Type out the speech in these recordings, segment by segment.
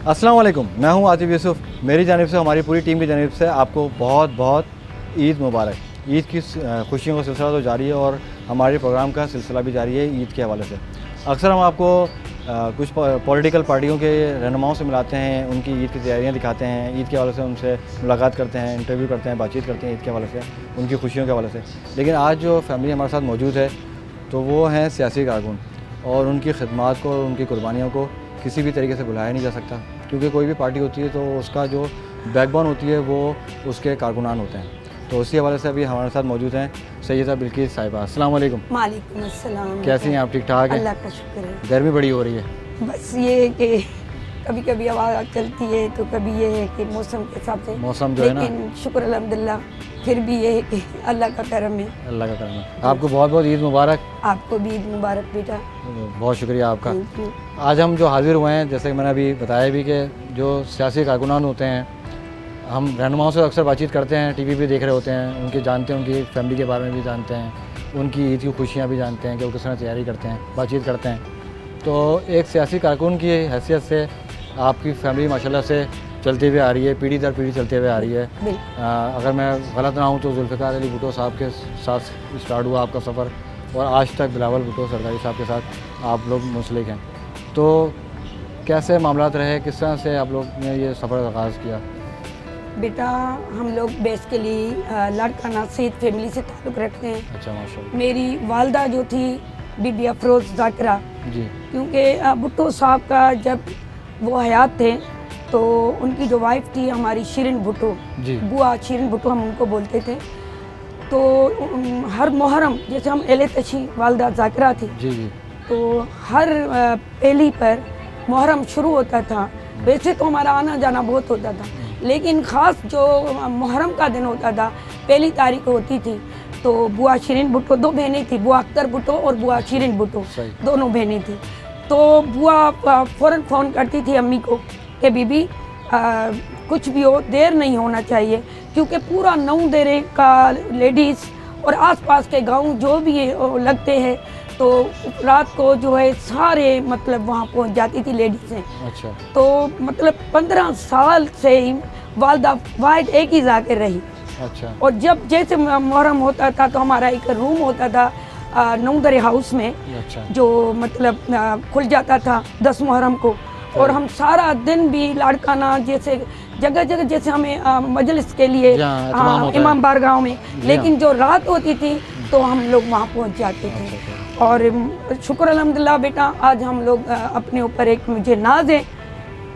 अस्सलाम वालेकुम, मैं हूं आतिफ यूसुफ। मेरी जानिब से, हमारी पूरी टीम की जानिब से आपको बहुत बहुत ईद मुबारक। ईद की खुशियों का सिलसिला तो जारी है और हमारे प्रोग्राम का सिलसिला भी जारी है ईद के हवाले से। अक्सर हम आपको कुछ पॉलिटिकल पार्टियों के रहनुमाओं से मिलाते हैं, उनकी ईद की तैयारियां दिखाते हैं, ईद के हवाले से उनसे मुलाकात करते हैं, इंटरव्यू करते हैं, बातचीत करते हैं ईद के हवाले से, उनकी खुशियों के हवाले से। लेकिन आज जो फैमिली हमारे साथ मौजूद है तो वो हैं सियासी कारकुन, और उनकी खिदमत को और उनकी कुर्बानियों को किसी भी तरीके से भुलाया नहीं जा सकता, क्योंकि कोई भी पार्टी होती है तो उसका जो बैकबोन होती है वो उसके कारकुनान होते हैं। तो उसी हवाले से अभी हमारे साथ मौजूद हैं सैयदा बिल्किस साहिबा। अस्सलाम वालेकुम। वालेकुम अस्सलाम। कैसी हैं आप? ठीक ठाक हैं? अल्लाह का शुक्र है। गर्मी बड़ी हो रही है। बस ये है कि कभी कभी आवाज़ चलती है तो कभी ये है कि मौसम के हिसाब से मौसम जो है ना, लेकिन शुक्र अल्हम्दुलिल्लाह फिर भी ये है कि अल्लाह का करम है। अल्लाह का करम है। आपको बहुत बहुत ईद मुबारक। आपको भी ईद मुबारक बेटा। बहुत शुक्रिया आपका। Thank you. आज हम जो हाजिर हुए हैं, जैसे कि मैंने अभी बताया भी कि जो सियासी कारकुनान होते हैं, हम रहनुमाओं से अक्सर बातचीत करते हैं, टीवी पे देख रहे होते हैं, उनके जानते हैं, उनकी फैमिली के बारे में भी जानते हैं, उनकी ईद की खुशियाँ भी जानते हैं कि वो किस तरह तैयारी करते हैं, बातचीत करते हैं। तो एक सियासी कारकुन की हैसियत से आपकी फैमिली माशाल्लाह से चलती हुई आ रही है, पीढ़ी दर पीढ़ी चलते हुए आ रही है। अगर मैं गलत ना हूँ तो जुल्फ़िकार अली भुट्टो साहब के साथ स्टार्ट हुआ आपका सफ़र, और आज तक बिलावल भुट्टो सरदारी साहब के साथ आप लोग मुंसलिक हैं। तो कैसे मामलात रहे, किस तरह से आप लोग ने ये सफ़र आगाज़ किया? बेटा हम लोग बेसिकली लाड़काना सईद फैमिली से ताल्लुक़ रखते हैं। अच्छा, माशाल्लाह। मेरी वालदा जो थी बीबी अफरोज़ ज़ाकिरा, जी। क्योंकि भुट्टो साहब का जब वो हयात थे तो उनकी जो वाइफ थी हमारी शिरीन भुट्टो, जी। बुआ शिरीन भुट्टो हम उनको बोलते थे। तो हर मुहर्रम, जैसे हम एले तशी वालदा ज़ाकिरा थी, जी जी। तो हर पहली पर मुहर्रम शुरू होता था। वैसे तो हमारा आना जाना बहुत होता था, लेकिन ख़ास जो मुहर्रम का दिन होता था, पहली तारीख होती थी, तो बुआ शिरीन भुट्टो, दो बहनें थी, बुआ अख्तर भुट्टो और बुआ शिरीन भुट्टो, दोनों बहनें थी। तो बुआ फ़ौरन फ़ोन करती थी अम्मी को कि बीबी कुछ भी हो, देर नहीं होना चाहिए, क्योंकि पूरा नौ देरे का लेडीज़ और आसपास के गांव जो भी लगते हैं, तो रात को जो है सारे मतलब वहाँ पहुँच जाती थी लेडीज़ें। अच्छा। तो मतलब 15 साल से ही वालदा वाहिद एक ही जाकर रही। अच्छा। और जब जैसे मुहर्रम होता था तो हमारा एक रूम होता था नौदरे हाउस में, अच्छा। जो मतलब खुल जाता था 10 मुहर्रम को, और हम सारा दिन भी लाड़काना जैसे जगह जगह जैसे हमें मजलिस के लिए इमाम बारगाह में, लेकिन जो रात होती थी तो हम लोग वहाँ पहुँच जाते थे। और शुक्र अल्हम्दुलिल्लाह बेटा, आज हम लोग अपने ऊपर एक मुझे नाज है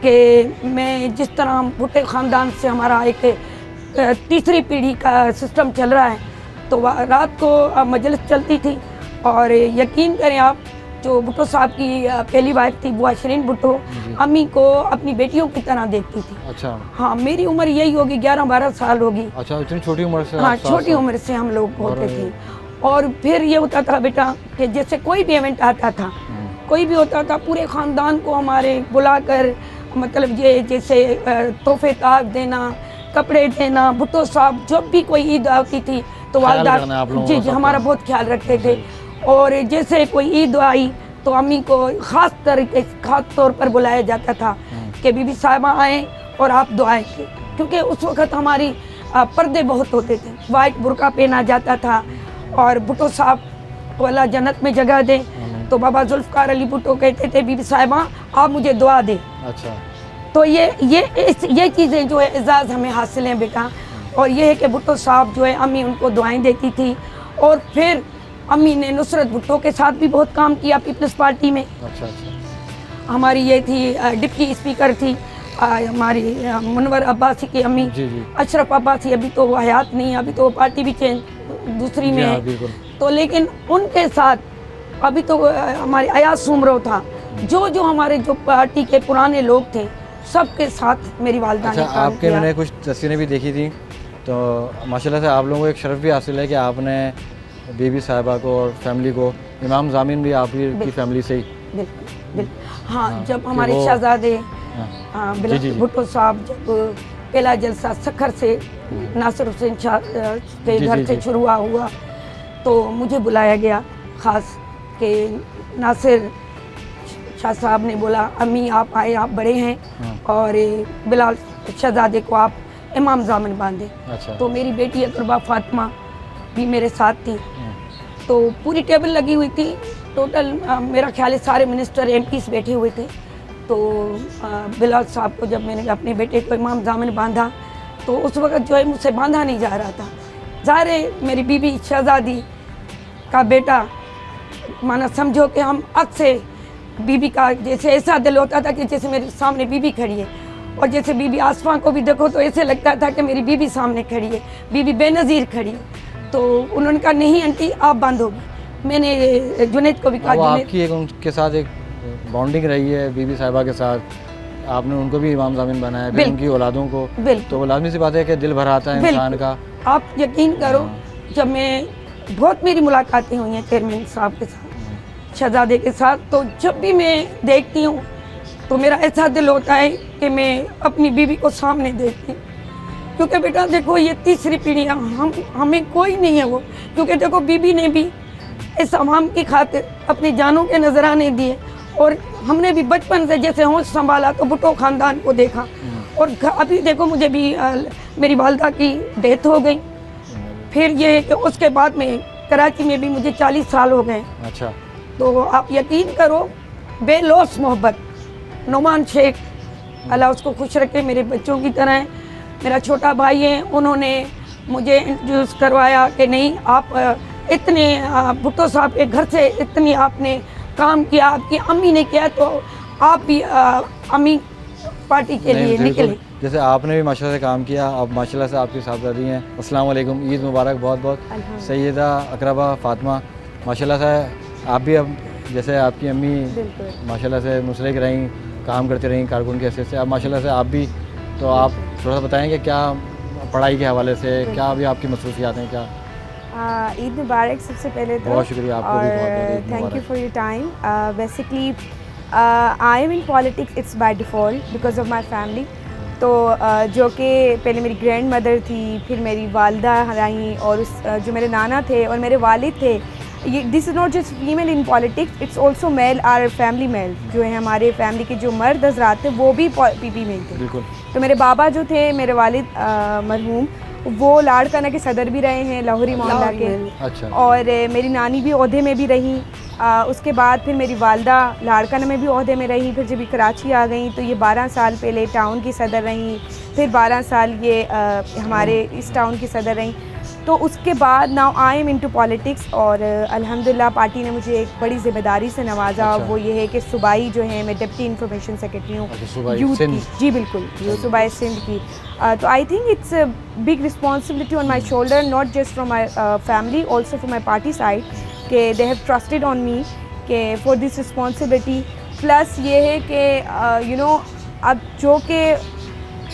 कि मैं जिस तरह भुट्टे ख़ानदान से हमारा एक तीसरी पीढ़ी का सिस्टम चल रहा है, तो रात को मजलिस चलती थी। और यकीन करें आप, जो भुट्टो साहब की पहली वाइफ थी बुआ शिरीन भुट्टो, अम्मी को अपनी बेटियों की तरह देखती थी। अच्छा। हाँ, मेरी उम्र यही होगी, 11-12 साल होगी। अच्छा, इतनी छोटी उम्र से? हाँ, छोटी उम्र से हम लोग होते थे। और फिर ये होता था बेटा कि जैसे कोई भी इवेंट आता था, कोई भी होता था, पूरे ख़ानदान को हमारे बुलाकर, मतलब ये जैसे तोहफे ताज देना, कपड़े देना। भुट्टो साहब जब भी कोई ईद आती थी तो वालदा जी जी हमारा बहुत ख्याल रखते थे। और जैसे कोई ईद आई तो अम्मी को ख़ास तौर पर बुलाया जाता था कि बीबी साहिबा आएँ और आप दुआएं, क्योंकि उस वक़्त हमारी पर्दे बहुत होते थे, वाइट बुर्का पहना जाता था। और भुट्टो साहब को अल्लाह जन्नत में जगह दे, तो बाबा जुल्फ़िकार अली भुट्टो कहते थे बीबी साहिबा आप मुझे दुआ दें। अच्छा। तो ये चीज़ें जो है एजाज़ हमें हासिल हैं बेटा। और ये है कि भुट्टो साहब जो है अम्मी उनको दुआएं देती थी। और फिर अम्मी ने नुसरत भुट्टो के साथ भी बहुत काम किया पीपल्स पार्टी में। अच्छा अच्छा। हमारी ये थी डिप्टी स्पीकर थी हमारी मुनवर अब्बासी की अम्मी। जी जी। अशरफ अब्बासी अभी तो वो हयात नहीं, अभी तो पार्टी भी चेंज दूसरी में है। तो लेकिन उनके साथ अभी तो हमारे अयाज सुमरो था, जो हमारे जो पार्टी के पुराने लोग थे सबके साथ मेरी वालदा ने काम आपके किया। मैंने कुछ तस्वीरें भी देखी थी, तो माशाल्लाह से आप लोगों को एक शर्फ भी हासिल है कि आपने बीबी साहिबा को और फैमिली को, इमाम ज़ामिन भी आप की फैमिली से ही। बिल्कुल। हाँ, जब हमारे शहजादे भुट्टो साहब जब पहला जलसा सखर से नासिर हुसैन शाह के घर से शुरू हुआ, तो मुझे बुलाया गया ख़ास कि नासिर शाह साहब ने बोला अम्मी आप आए, आप बड़े हैं हाँ। और बिलाल शहजादे को आप इमाम ज़ामन बांधे। अच्छा। तो मेरी बेटी अकरबा फातिमा भी मेरे साथ थी। हाँ। तो पूरी टेबल लगी हुई थी, टोटल मेरा ख्याल है सारे मिनिस्टर एमपीस बैठे हुए थे। तो बिलाल साहब को जब मैंने अपने बेटे को इमाम ज़ामन बांधा तो उस वक़्त जो है मुझसे बांधा नहीं जा रहा था। ज़ाहिर है मेरी बीबी शहज़ादी का बेटा, माना समझो कि हम अक्स से बीबी का जैसे ऐसा दिल होता था कि जैसे मेरे सामने बीबी खड़ी है, और जैसे बीबी आसमां को भी देखो तो ऐसे लगता था कि मेरी बीबी सामने खड़ी है, बीबी बेनज़ीर खड़ी है। तो उन्होंने कहा नहीं आंटी आप बांधोगी। मैंने जुनैद को भी कहा, वो जुनैद आपकी एक उनके साथ एक बॉन्डिंग रही है बीबी साहिबा के साथ, आपने उनको भी इमाम ज़ामिन बनाया, फिर बिल्कुल। उनकी औलादों को, बिल्कुल। तो वो लाजमी सी बात है कि दिल भर आता है इंसान का। आप यकीन करो, जब मैं बहुत मेरी मुलाकातें हुई हैं चेयरमैन साहब के साथ, शहजादे के साथ, तो जब भी मैं देखती हूँ तो मेरा ऐसा दिल होता है कि मैं अपनी बीवी को सामने देखती हूँ। क्योंकि बेटा देखो ये तीसरी पीढ़ी है, हमें कोई नहीं है वो, क्योंकि देखो बीबी ने भी इस अवाम की खातिर अपनी जानों के नजराने दिए, और हमने भी बचपन से जैसे होश संभाला तो भुट्टो ख़ानदान को देखा, और अभी देखो मुझे भी मेरी वालदा की डेथ हो गई। फिर ये है कि उसके बाद में कराची में भी मुझे 40 साल हो गए। अच्छा। तो आप यकीन करो बेलौस मोहब्बत, नुमान शेख अल्लाह उसको खुश रखे, मेरे बच्चों की तरह है, मेरा छोटा भाई है, उन्होंने मुझे इंट्रोड्यूस करवाया कि नहीं आप इतने भुट्टो साहब के घर से इतनी आपने काम किया, आपकी अम्मी ने किया, तो आप भी अम्मी पार्टी के लिए निकले। जैसे आपने भी माशाल्लाह से काम किया, अब माशाल्लाह से आपकी साहबजादी हैं। अस्सलाम वालेकुम, ईद मुबारक बहुत बहुत। सैयदा अकरबा फातिमा, माशाल्लाह से आप भी अब जैसे आपकी अम्मी माशाल्लाह से मुसलिक रहीं, काम करती रहीं कारकुन की हैसियत से, अब माशाल्लाह से आप भी, तो आप थोड़ा सा बताएंगे क्या पढ़ाई के हवाले से क्या अभी आपकी मसरूफियात हैं क्या? ईद मुबारक सबसे पहले तो, बहुत शुक्रिया आपको भी, बहुत thank you for your time. Basically I am in politics it's by default because of my family. तो जो कि पहले मेरी ग्रैंड मदर थी, फिर मेरी वालदा रहीं, और जो मेरे नाना थे और मेरे वालिद थे, ये this is not just female in politics, it's also male, our family male, जो है हमारे फैमिली के जो मर्द हजरात थे वो भी पीपी मेल थे। बिल्कुल। तो मेरे बाबा जो थे, मेरे वालिद मरहूम, वो लाड़काना के सदर भी रहे हैं लाहौरी मोहल्ला के। अच्छा। और मेरी नानी भी ओहदे में भी रहीं। उसके बाद फिर मेरी वालदा लाड़काना में भी ओहदे में रही। फिर जब ये कराची आ गई तो ये 12 साल पहले टाउन की सदर रहीं, फिर 12 साल ये हमारे इस टाउन की सदर रहीं। तो उसके बाद now I am into politics, और अल्हम्दुलिल्लाह पार्टी ने मुझे एक बड़ी ज़िम्मेदारी से नवाजा। अच्छा। वो ये है कि सूबाई जो है मैं डिप्टी इंफॉर्मेशन सेक्रेटरी हूँ सूबाई यूथ सिंध। की। जी बिल्कुल, सूबाई सिंध की। तो I think it's a big responsibility on my shoulder, not just from my family, also from my party side, कि they have trusted on me कि फॉर दिस रिस्पॉन्सिबिलिटी। प्लस ये है कि यू नो अब जो कि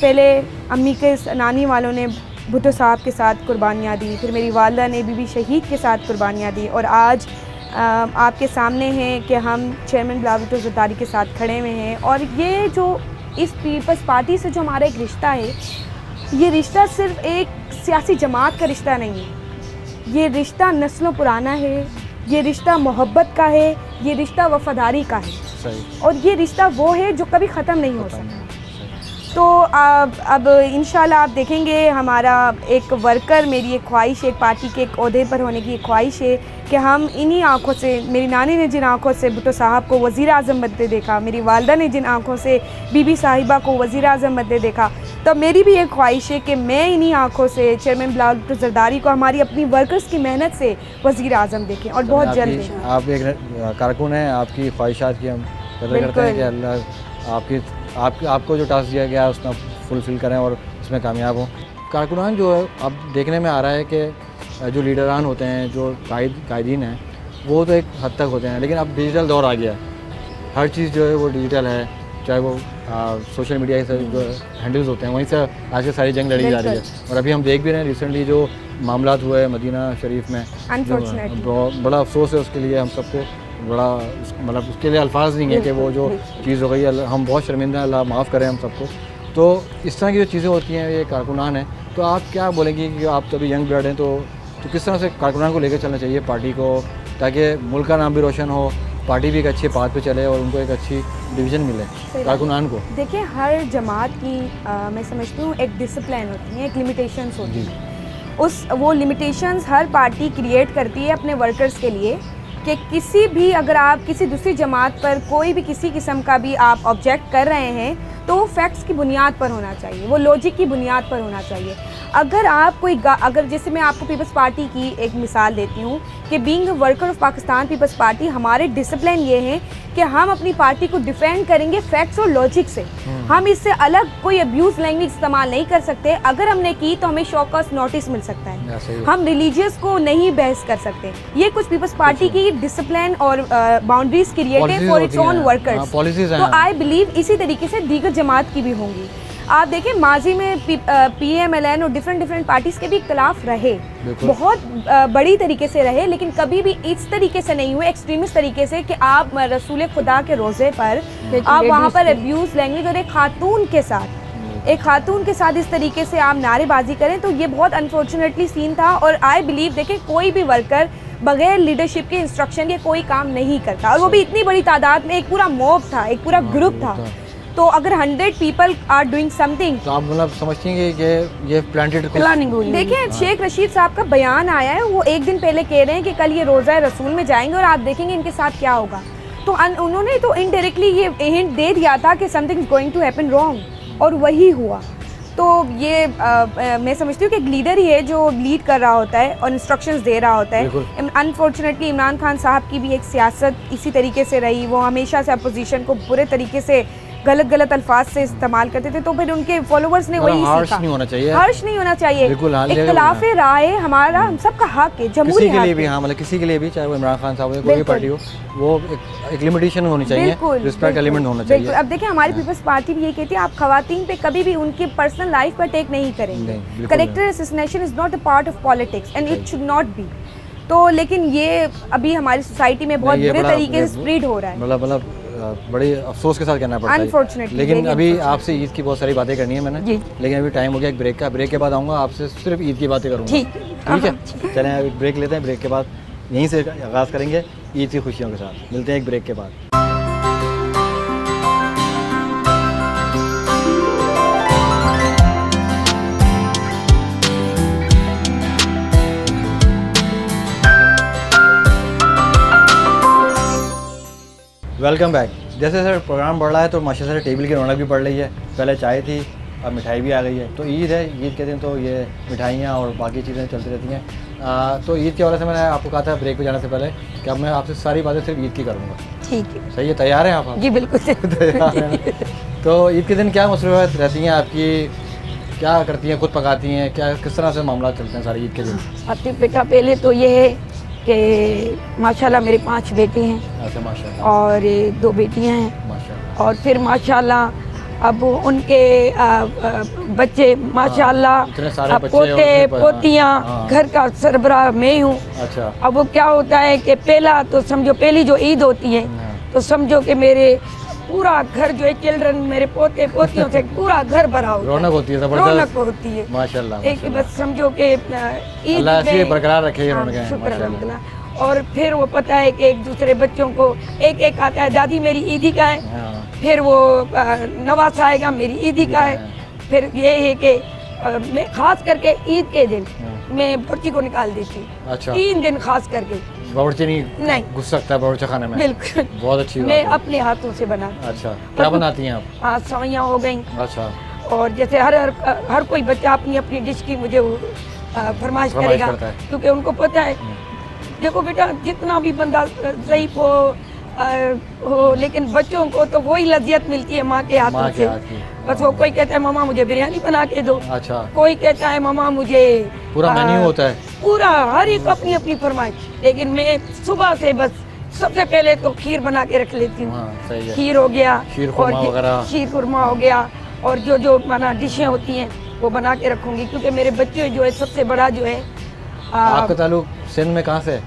पहले अम्मी के नानी वालों ने भुट्टो साहब के साथ कुर्बानियाँ दी, फिर मेरी वालदा ने बीबी शहीद के साथ कुर्बानियाँ दी, और आज आपके सामने हैं कि हम चेयरमैन बिलाल भुट्टो ज़रदारी के साथ खड़े हुए हैं। और ये जो इस पीपल्स पार्टी से जो हमारा एक रिश्ता है, ये रिश्ता सिर्फ एक सियासी जमात का रिश्ता नहीं है, ये रिश्ता नस्लों पुराना है, ये रिश्ता मोहब्बत का है, ये रिश्ता वफ़ादारी का है। सही। और ये रिश्ता वो है जो कभी ख़त्म नहीं हो सकता। तो अब इंशाल्लाह आप देखेंगे हमारा एक वर्कर, मेरी एक ख्वाहिश, एक पार्टी के एक ओहदे पर होने की एक ख्वाहिश है कि हम इन्हीं आँखों से, मेरी नानी ने जिन आँखों से भुट्टो साहब को वज़ीर आज़म बनते देखा, मेरी वालदा ने जिन आँखों से बीबी साहिबा को वज़ीर आज़म बनते देखा, तो मेरी भी एक ख्वाहिश है कि मैं इन्हीं आँखों से चेयरमैन बिलाल भुट्टो ज़रदारी को हमारी अपनी वर्कर्स की मेहनत से वज़ीर आज़म देखें, और बहुत जल्द। आप एक कारकुन हैं, आपकी ख्वाहिशात की हम कदर करते हैं कि अल्लाह आपको जो टास्क दिया गया है उसमें फुलफ़िल करें और उसमें कामयाब हों। कारकुनान जो है अब देखने में आ रहा है कि जो लीडरान होते हैं, जो कायदीन हैं, वो तो एक हद तक होते हैं, लेकिन अब डिजिटल दौर आ गया है, हर चीज़ जो है वो डिजिटल है, चाहे वो सोशल मीडिया से जो हैंडल्स होते हैं वहीं से आज की सारी जंग लड़ी जा रही है। और अभी हम देख भी रहे हैं रिसेंटली जो मामलात हुए हैं मदीना शरीफ में, बड़ा अफसोस है उसके लिए, हम सबको बड़ा मतलब उसके लिए अल्फाज नहीं है कि वो जो चीज़ हो गई, हम बहुत शर्मिंदा हैं, अल्लाह माफ़ करें हम सबको। तो इस तरह की जो चीज़ें होती हैं ये कारकुनान हैं, तो आप क्या बोलेंगे कि आप तो अभी यंग ब्लड हैं, तो किस तरह से कारकुनान को लेकर चलना चाहिए पार्टी को, ताकि मुल्क का नाम भी रोशन हो पार्टी भी एक अच्छे पाथ पे चले और उनको एक अच्छी डिवीज़न मिले कारकुनान को। देखिए हर जमात की मैं समझती हूँ एक डिसिप्लिन होती है, एक लिमिटेशंस होती है। वो लिमिटेशंस हर पार्टी क्रिएट करती है अपने वर्कर्स के लिए कि किसी भी अगर आप किसी दूसरी जमात पर कोई भी किसी किस्म का भी आप ऑब्जेक्ट कर रहे हैं तो वो फैक्ट्स की बुनियाद पर होना चाहिए, वो लॉजिक की बुनियाद पर होना चाहिए। अगर आप अगर जैसे मैं आपको पीपल्स पार्टी की एक मिसाल देती हूँ कि being a worker of Pakistan Peoples Party, हमारे डिसिप्लिन ये है कि हम अपनी पार्टी को डिफेंड करेंगे फैक्ट्स और लॉजिक से। हम इससे अलग कोई अब्यूज़ लैंग्वेज इस्तेमाल नहीं कर सकते। अगर हमने की तो हमें शॉकस नोटिस मिल सकता है। हम रिलीजियस को नहीं बहस कर सकते। ये कुछ पीपल्स पार्टी की डिसिप्लिन और boundaries created for its own workers. तो आई बिलीव इसी तरीके से दीगर जमात की भी होंगी। आप देखें माजी में PMLN और डिफरेंट पार्टीज़ के भी इख्तलाफ रहे, बहुत बड़ी तरीके से रहे, लेकिन कभी भी इस तरीके से नहीं हुए एक्सट्रीमिस्ट तरीके से कि आप रसूल खुदा के रोज़े पर आप वहाँ पर अब्यूज़ लैंग्वेज और एक खातून के साथ इस तरीके से आप नारेबाजी करें, तो ये बहुत अनफॉर्चुनेटली सीन था। और आई बिलीव देखें कोई भी वर्कर बगैर लीडरशिप के इंस्ट्रक्शन के कोई काम नहीं करता, और वो भी इतनी बड़ी तादाद में। एक पूरा मॉब था, एक पूरा ग्रुप था। तो अगर 100 पीपल आर डूइंग समथिंग, तो आप मतलब समझती हैं कि ये प्लानिंग हुई। देखिए शेख रशीद साहब का बयान आया है, वो एक दिन पहले कह रहे हैं कि कल ये रोज़ा रसूल में जाएंगे और आप देखेंगे इनके साथ क्या होगा। तो उन्होंने तो इनडायरेक्टली ये हिंट दे दिया था कि something is going to happen wrong, और वही हुआ। तो ये मैं समझती हूँ कि एक लीडर ही है जो लीड कर रहा होता है और इंस्ट्रक्शंस दे रहा होता है। अनफॉर्चुनेटली इमरान खान साहब की भी एक सियासत इसी तरीके से रही। वो हमेशा से अपोजिशन को बुरे तरीके से गलत अल्फाज से इस्तेमाल करते थे, तो फिर उनके फॉलोवर्स ने वही हर्ष सीखा। नहीं होना चाहिए, हर्ष नहीं होना चाहिए। इख्तिलाफ राय हमारा हम सबका हक है, जमहूरी किसी के लिए भी, हाँ मतलब किसी के लिए भी, चाहे वो इमरान खान साहब हो कोई भी पार्टी हो, वो एक लिमिटेशन होनी चाहिए, रिस्पेक्ट एलिमेंट होना चाहिए। अब देखिए हमारी पीपल्स पार्टी भी ये कहती है आप खवातीन पे कभी भी उनके पर्सनल लाइफ पर टेक नहीं करेंगे। Character assassination is not a part of politics and it should not be. तो लेकिन ये अभी हमारी सोसाइटी में बहुत बुरे तरीके से स्प्रेड हो रहा है। मतलब बड़ी अफसोस के साथ कहना पड़ता है अनफॉर्चुनेटली। लेकिन अभी आपसे ईद की बहुत सारी बातें करनी है मैंने, लेकिन अभी टाइम हो गया एक ब्रेक का। ब्रेक के बाद आऊँगा, आपसे सिर्फ ईद की बातें करूँगा। ठीक है, चलें अभी ब्रेक लेते हैं। ब्रेक के बाद यहीं से आगाज़ करेंगे ईद की खुशियों के साथ। मिलते हैं एक ब्रेक के बाद। Welcome back. जैसे सर प्रोग्राम बढ़ रहा है तो माशाल्लाह से टेबल की रौनक भी बढ़ रही है। पहले चाय थी, अब मिठाई भी आ गई है। तो ईद है, ईद के दिन तो ये मिठाइयाँ और बाकी चीज़ें चलती रहती हैं। तो ईद के हवाले से मैंने आपको कहा था ब्रेक पे जाने से पहले कि अब मैं आपसे सारी बातें सिर्फ ईद की करूँगा। ठीक है, सही है, तैयार हैं आप? जी बिल्कुल तैयार हैं। तो ईद के दिन क्या मसरूफियत रहती हैं आपकी, क्या करती हैं, खुद पकाती हैं, क्या किस तरह से मामला चलते हैं सारे ईद के दिन? आतिफ बेटा, पहले तो ये है कि माशाल्लाह मेरे 5 बेटे हैं। अच्छा, माशाल्लाह। और 2 बेटियां हैं। माशाल्लाह। और फिर माशाल्लाह अब उनके बच्चे माशाल्लाह, इतने सारे बच्चे, पोते पोतियाँ, घर का सरबराह मैं हूँ। अच्छा। अब वो क्या होता है कि पहला तो समझो पहली जो ईद होती है तो समझो कि मेरे पूरा घर जो है चिल्ड्रन, मेरे पोते पोतियों से पूरा घर भरा होता है। रौनक होती है, जबरदस्त रौनक होती है माशाल्लाह। एक बस समझो कि ईद अल्लाह ऐसे में बरकरार रखे ये रौनकें, शुक्र माशाल्लाह। अल्हम्दुलिल्लाह। और फिर वो पता है कि एक दूसरे बच्चों को एक आता है, दादी मेरी ईदी का है, फिर वो नवासा आएगा मेरी ईदी का है। फिर ये है कि मैं खास करके ईद के दिन मैं बच्ची को निकाल देती हूँ। अच्छा। 3 दिन खास करके बावर्ची नहीं घुस सकता है बावर्ची खाने में? बिल्कुल, बहुत अच्छी बात मैं है। अपने हाथों से बनाती। अच्छा, क्या बनाती हैं आप? हाँ, सवैयाँ हो गई। अच्छा। और जैसे हर कोई बच्चा अपनी अपनी डिश की मुझे फरमाइश करेगा, क्योंकि उनको पता है देखो बेटा जितना भी बंदा ज़ईफ़ हो लेकिन बच्चों को तो वही लज्जत मिलती है माँ के हाथों से। बस वो कोई कहता है मामा मुझे बिरयानी बना के दो। अच्छा। कोई कहता है मामा मुझे पूरा मेन्यू होता है, पूरा हर एक अपनी अपनी फरमाइश। लेकिन मैं सुबह से बस सबसे पहले तो खीर बना के रख लेती हूँ। खीर हो गया, शीर खुरमा हो गया, और जो माना डिशें होती हैं वो बना के रखूँगी, क्योंकि मेरे बच्चे जो है सबसे बड़ा जो है। आपका ताल्लुक सिंध में कहाँ से है?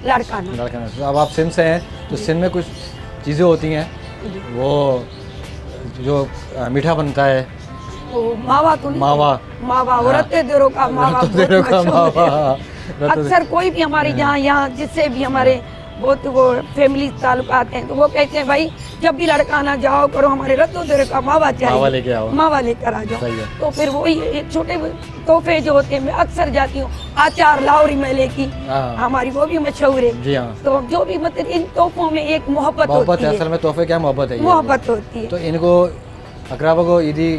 लाड़काना। अब आप सिंध से हैं तो सिंध में कुछ चीज़ें होती हैं वो जो मीठा बनता है, मावा तो मावा रत्ते देरों का मावा। अक्सर कोई भी हमारे यहाँ जिससे भी हमारे बहुत वो फैमिली ताल्लुकात हैं, तो वो कहते हैं भाई जब भी लड़का आना जाओ करो, हमारे रद्दो दर का मावा मावा लेके आओ। चाहिए, मावा लेकर आ जाओ। सही है। तो फिर वही एक छोटे तोहफे जो होते हैं, मैं अक्सर जाती हूँ, आचार लाहौरी मेले की हाँ। हमारी वो भी मशहूर है। जी हाँ। तो जो भी मतलब इन तोहफों में एक मोहब्बत मोहब्बत होती है, है, असल में तोहफे क्या मोहब्बत है ये। मोहब्बत होती है। तो इनको अकराबा को ईदी